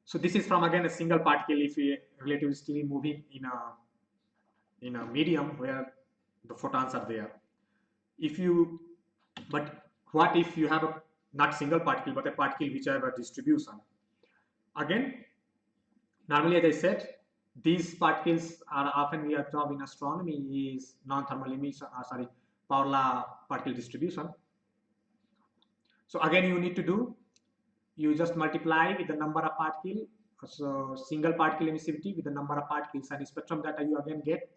So this is from again a single particle if we relativistically moving in a medium where the photons are there. If you, but what if you have a not single particle but a particle which have a distribution? Again, normally as I said, these particles are often we observe in astronomy is non-thermal emission, power law particle distribution. So again, you need to do, you just multiply with the number of particles, so single particle emissivity with the number of particles, and the spectrum that you again get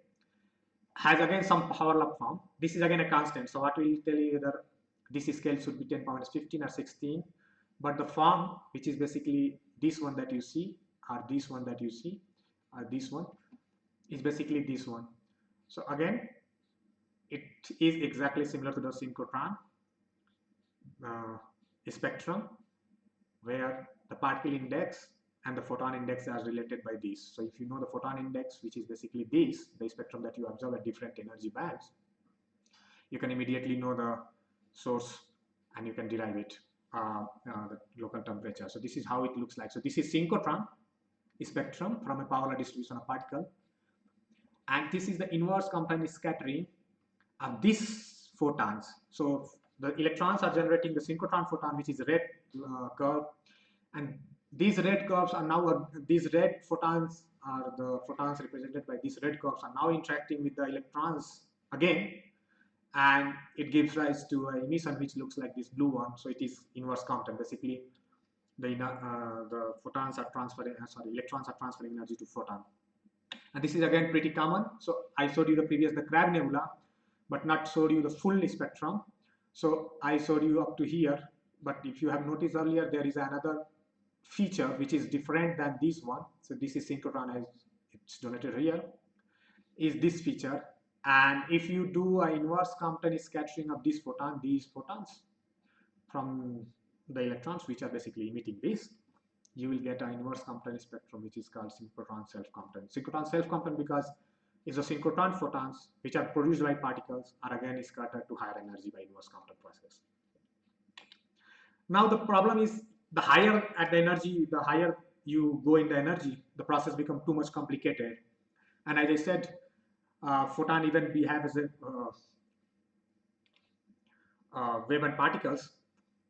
has again some power law form. This is again a constant. So what will tell you whether this scale should be 10 power 15 or 16, but the form, which is basically this one that you see, or this one that you see, or this one, is basically this one. So again, it is exactly similar to the synchrotron spectrum, where the particle index and the photon index are related by this. So if you know the photon index, which is basically this, the spectrum that you observe at different energy bands, you can immediately know the source and you can derive it, the local temperature. So this is how it looks like. So this is synchrotron spectrum from a power law distribution of particle, and this is the inverse Compton scattering of these photons. So the electrons are generating the synchrotron photon, which is red curve, and these red curves are now these red photons are the photons represented by these red curves are now interacting with the electrons again, and it gives rise to an emission which looks like this blue one. So it is inverse Compton. Basically, the photons are transferring, electrons are transferring energy to photon, and this is again pretty common. So I showed you the previous the Crab nebula, but not showed you the full spectrum. So I showed you up to here, but if you have noticed earlier, there is another feature which is different than this one. So this is synchrotron as it's denoted here, is this feature. And if you do an inverse Compton scattering of these photons from the electrons which are basically emitting this, you will get an inverse Compton spectrum which is called synchrotron self-Compton. Synchrotron self-Compton because is the synchrotron photons which are produced by particles are again scattered to higher energy by inverse Compton process. Now the problem is the higher at the energy, the higher you go in the energy, the process becomes too much complicated. And as I said, photon even behave as a wave and particles.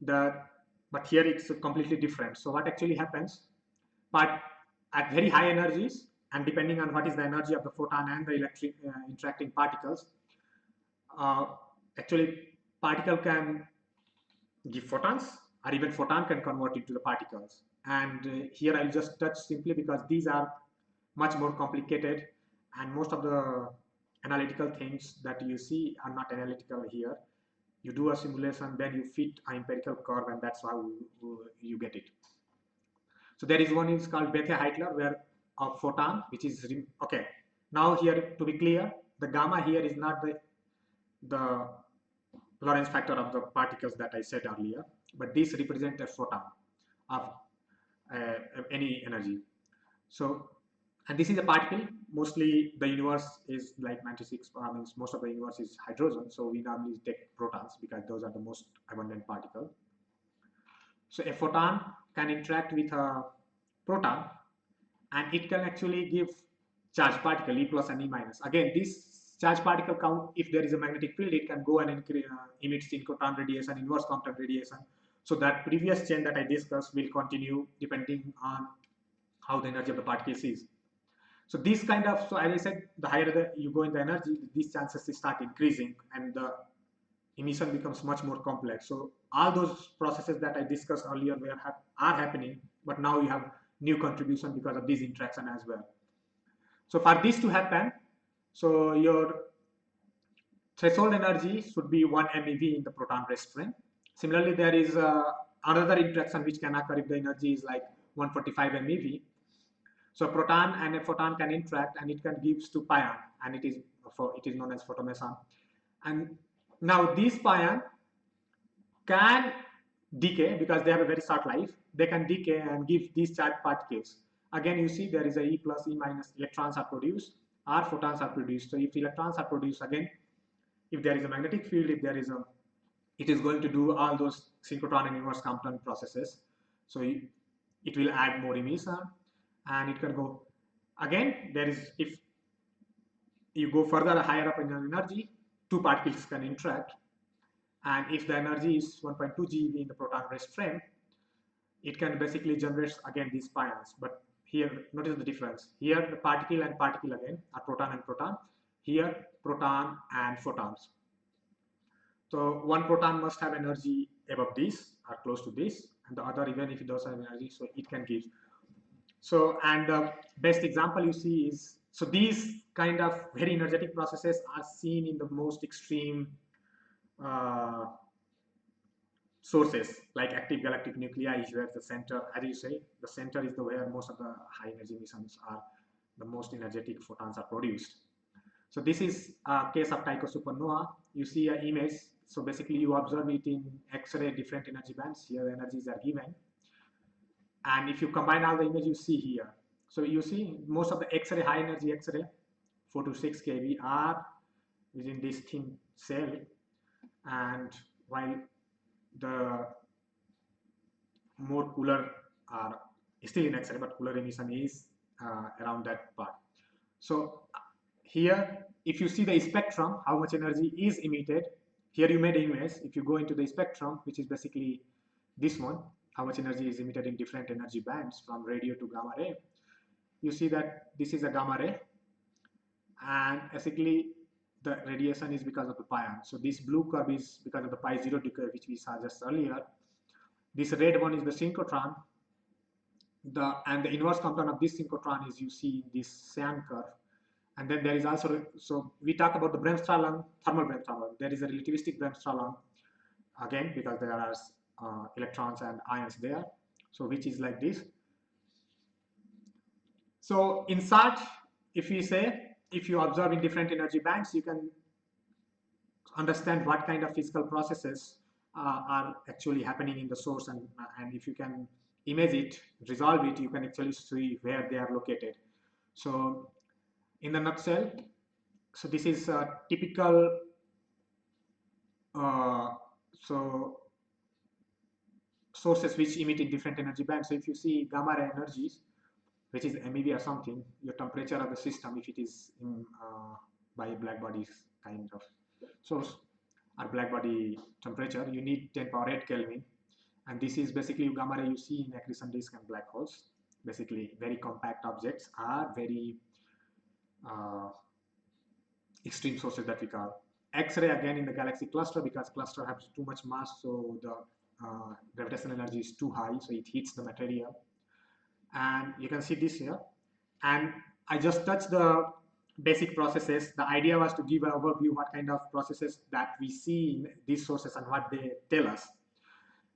But here it's completely different. So what actually happens? But at very high energies, and depending on what is the energy of the photon and the electric interacting particles, actually particle can give photons, or even photon can convert into the particles. And here I'll just touch simply because these are much more complicated, and most of the analytical things that you see are not analytical here. You do a simulation, then you fit an empirical curve, and that's how you get it. So there is one is called Bethe-Heitler, where a photon, which is okay. Now here, to be clear, the gamma here is not the Lorentz factor of the particles that I said earlier, but this represents a photon of any energy. So, and this is a particle. Mostly the universe is like 96, means most of the universe is hydrogen. So we normally take protons because those are the most abundant particle. So a photon can interact with a proton, and it can actually give charged particle, E plus and E minus. Again, this charged particle count, if there is a magnetic field, it can go and emit synchrotron radiation, inverse Compton radiation. So that previous chain that I discussed will continue depending on how the energy of the particles is. So this kind of, so as I said, the higher you go in the energy, these chances start increasing, and the emission becomes much more complex. So all those processes that I discussed earlier are happening, but now you have new contribution because of this interaction as well. So for this to happen, so your threshold energy should be 1 MeV in the proton rest frame. Similarly, there is another interaction which can occur if the energy is like 145 MeV. So a proton and a photon can interact, and it can give to pion, and it is known as photomeson. And now this pion can decay because they have a very short life. They can decay and give these charged particles. Again, you see there is a E plus, E minus electrons are produced, or photons are produced. So if electrons are produced, again, if there is a magnetic field, if there is a, it is going to do all those synchrotron and inverse Compton processes. So it will add more emission, and it can go. Again, there is, if you go further higher up in energy, two particles can interact. And if the energy is 1.2 GeV in the proton rest frame, it can basically generate again these pions. But here, notice the difference. Here, the particle and particle again are proton and proton. Here, proton and photons. So one proton must have energy above this or close to this, and the other, even if it doesn't have energy, so it can give. So, and the best example you see is, so these kind of very energetic processes are seen in the most extreme sources like active galactic nuclei, where the center, as you say, the center is the where most of the high energy emissions are, the most energetic photons are produced. So this is a case of Tycho supernova. You see an image. So basically you observe it in X-ray different energy bands. Here the energies are given. And if you combine all the images you see here, so you see most of the X-ray, high energy X-ray, 4 to 6 kV are within this thin cell, and while the more cooler are still in X-ray, but cooler emission is around that part. So here, if you see the spectrum, how much energy is emitted, here you made an image. If you go into the spectrum, which is basically this one, how much energy is emitted in different energy bands from radio to gamma ray, you see that this is a gamma ray, and basically the radiation is because of the pion. So this blue curve is because of the pi zero decay, which we saw just earlier. This red one is the synchrotron. And the inverse Compton of this synchrotron is, you see, this cyan curve. And then there is also, so we talk about the bremsstrahlung, thermal bremsstrahlung. There is a relativistic bremsstrahlung, again, because there are electrons and ions there. So which is like this. So in short, if we say, if you observe in different energy bands, you can understand what kind of physical processes are actually happening in the source, and if you can image it, resolve it, you can actually see where they are located. So in the nutshell, so this is a typical so sources which emit in different energy bands. So if you see gamma ray energies, which is MeV or something, your temperature of the system, if it is in by black bodies kind of source or black body temperature, you need 10 power 8 Kelvin. And this is basically gamma ray you see in accretion disk and black holes. Basically, very compact objects are very extreme sources that we call. X-ray again in the galaxy cluster, because cluster has too much mass, so the gravitational energy is too high, so it hits the material. And you can see this here. And I just touched the basic processes. The idea was to give an overview what kind of processes that we see in these sources and what they tell us.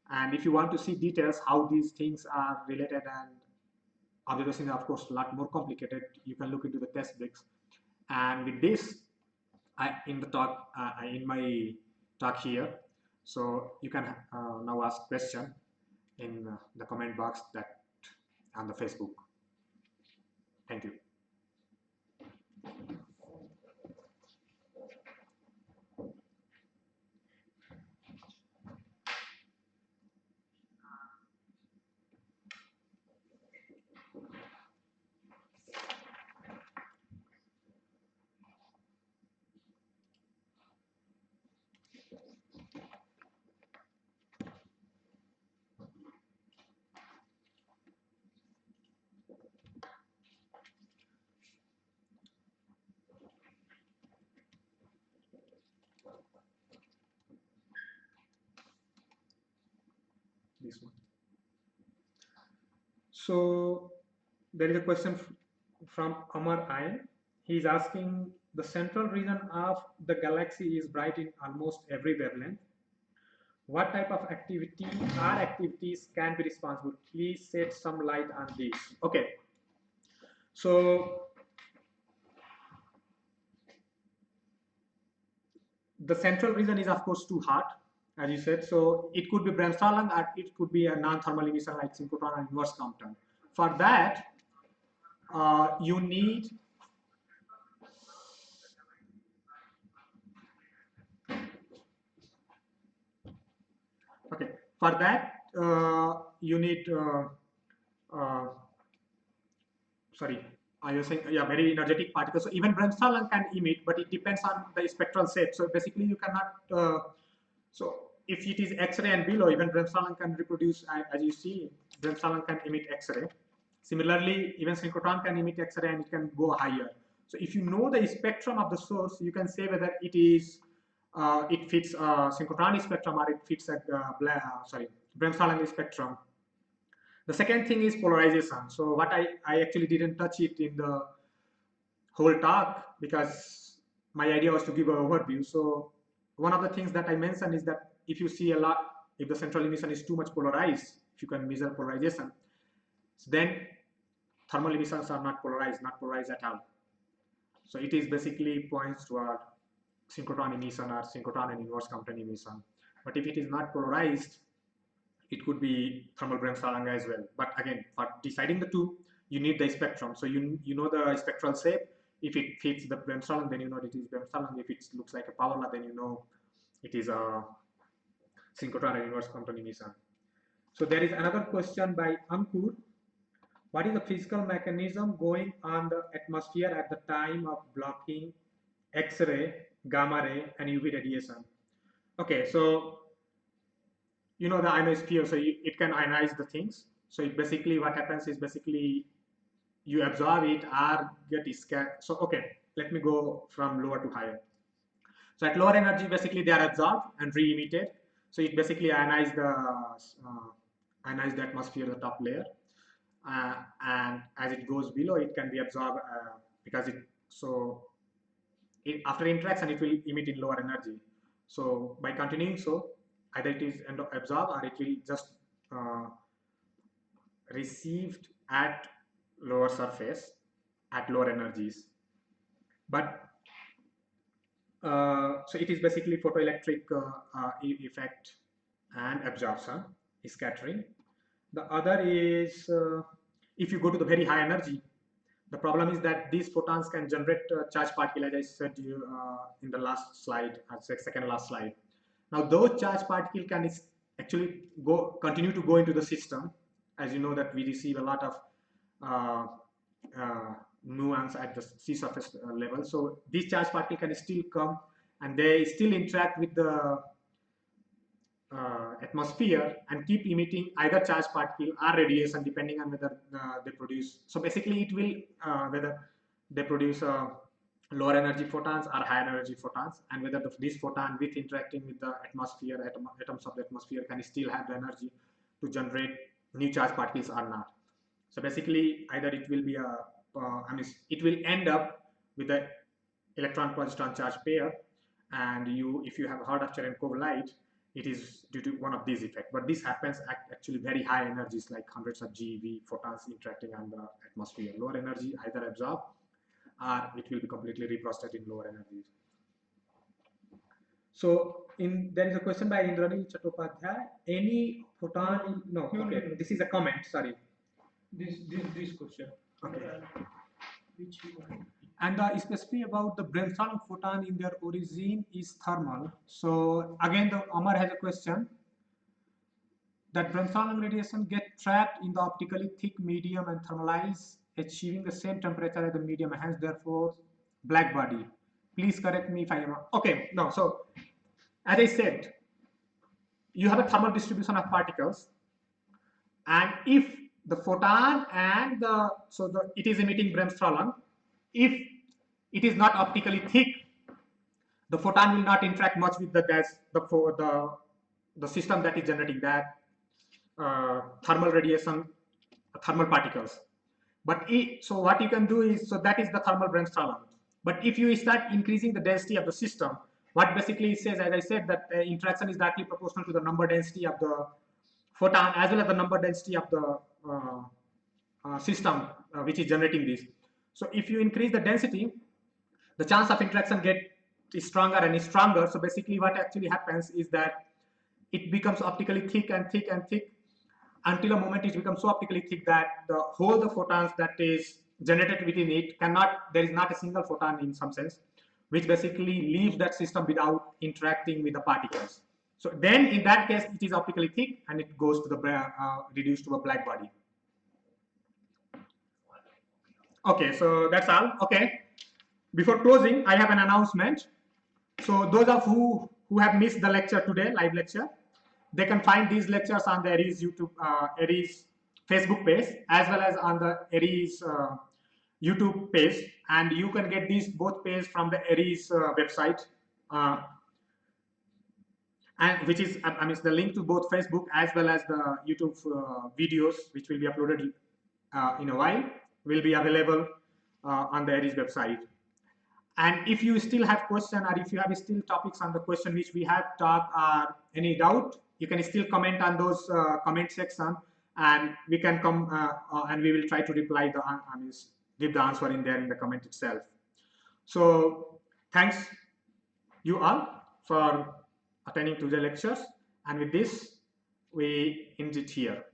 And if you want to see details how these things are related, and observation is of course a lot more complicated, you can look into the test bricks. And with this, in my talk here, so you can now ask question in the comment box that on the Facebook. Thank you. This one. So there is a question from Amar Ayan. He's asking, the central region of the galaxy is bright in almost every wavelength. What type of activity or activities can be responsible? Please shed some light on this. Okay. So the central region is of course too hot, as you said. So it could be Bremsstrahlung, or it could be a non-thermal emission like synchrotron and inverse Compton. For that, you need for that you need sorry, I was saying, yeah, very energetic particles. So even Bremsstrahlung can emit, but it depends on the spectral shape. So basically, you cannot. So if it is X-ray and below, even Bremsstrahlung can reproduce. As you see, Bremsstrahlung can emit X-ray. Similarly, even synchrotron can emit X-ray and it can go higher. So if you know the spectrum of the source, you can say whether it is it fits synchrotron spectrum or it fits a Bremsstrahlung spectrum. The second thing is polarization. So what I actually didn't touch it in the whole talk because my idea was to give an overview. So one of the things that I mentioned is that if you see a lot, if the central emission is too much polarized, if you can measure polarization, then thermal emissions are not polarized at all. So it is basically points toward synchrotron emission or synchrotron and inverse Compton emission. But if it is not polarized, it could be thermal Bremsstrahlung as well. But again, for deciding the two, you need the spectrum. So you know the spectral shape. If it fits the Bremsstrahlung, then you know it is Bremsstrahlung. If it looks like a power law, then you know it is a synchrotron and inverse Compton emission. So there is another question by Ankur. What is the physical mechanism going on the atmosphere at the time of blocking X-ray, gamma ray, and UV radiation? Okay, so you know the ionosphere, so it can ionize the things. So it basically what happens is basically you absorb it or get scattered. So okay, let me go from lower to higher. So at lower energy, basically they are absorbed and re-emitted. So it basically ionizes the atmosphere, the top layer, and as it goes below, it can be absorbed because after interaction it will emit in lower energy. So by continuing, so either it is absorbed or it will just received at lower surface at lower energies. But so it is basically photoelectric effect and absorption, scattering. The other is if you go to the very high energy, the problem is that these photons can generate charged particle, as I said to you in the last slide, second last slide. Now those charged particle can actually continue to go into the system. As you know that we receive a lot of nuance at the sea surface level. So these charged particle can still come and they still interact with the atmosphere and keep emitting either charged particle or radiation depending on whether they produce. So basically it will whether they produce lower energy photons or higher energy photons, and whether this photon with interacting with the atmosphere, atoms of the atmosphere can still have the energy to generate new charged particles or not. So basically, either it will be a, it will end up with a electron positron charge pair, and if you have heard of Cherenkov light, it is due to one of these effects. But this happens at actually very high energies, like hundreds of GeV photons interacting on the atmosphere. Lower energy either absorb or it will be completely reprocessed in lower energies. So there is a question by Indranil Chattopadhyay. Any photon? No. Okay. This is a comment. Sorry. This question. Okay. Which one? And specifically about the Bremsstrahlung photon in their origin is thermal. So again, the Amar has a question that Bremsstrahlung radiation get trapped in the optically thick medium and thermalize, achieving the same temperature as the medium, hence therefore black body. Please correct me if I am wrong. Okay, no. So as I said, you have a thermal distribution of particles, and if the photon and it is emitting Bremsstrahlung, if it is not optically thick, the photon will not interact much with the gas, the system that is generating that thermal radiation, thermal particles. But so what you can do is, so that is the thermal Bremsstrahlung. But if you start increasing the density of the system, what basically it says, as I said, that interaction is directly proportional to the number density of the photon as well as the number density of the system which is generating this. So if you increase the density, the chance of interaction is stronger and stronger. So basically what actually happens is that it becomes optically thick and thick and thick until a moment it becomes so optically thick that the photons that is generated within it there is not a single photon in some sense, which basically leaves that system without interacting with the particles. So then in that case, it is optically thick and it goes to the reduced to a black body. Okay, so that's all. Okay. Before closing, I have an announcement. So those of who have missed the lecture today, live lecture, they can find these lectures on the Aries YouTube, Aries Facebook page, as well as on the Aries YouTube page, and you can get these both pages from the Aries website, and which is the link to both Facebook as well as the YouTube videos, which will be uploaded in a while, will be available on the Aries website. And if you still have question, or if you have still topics on the question which we have talked, or any doubt, you can still comment on those comment section, and we can come and we will try to reply give the answer in there in the comment itself. So thanks you all for attending to the lectures, and with this we end it here.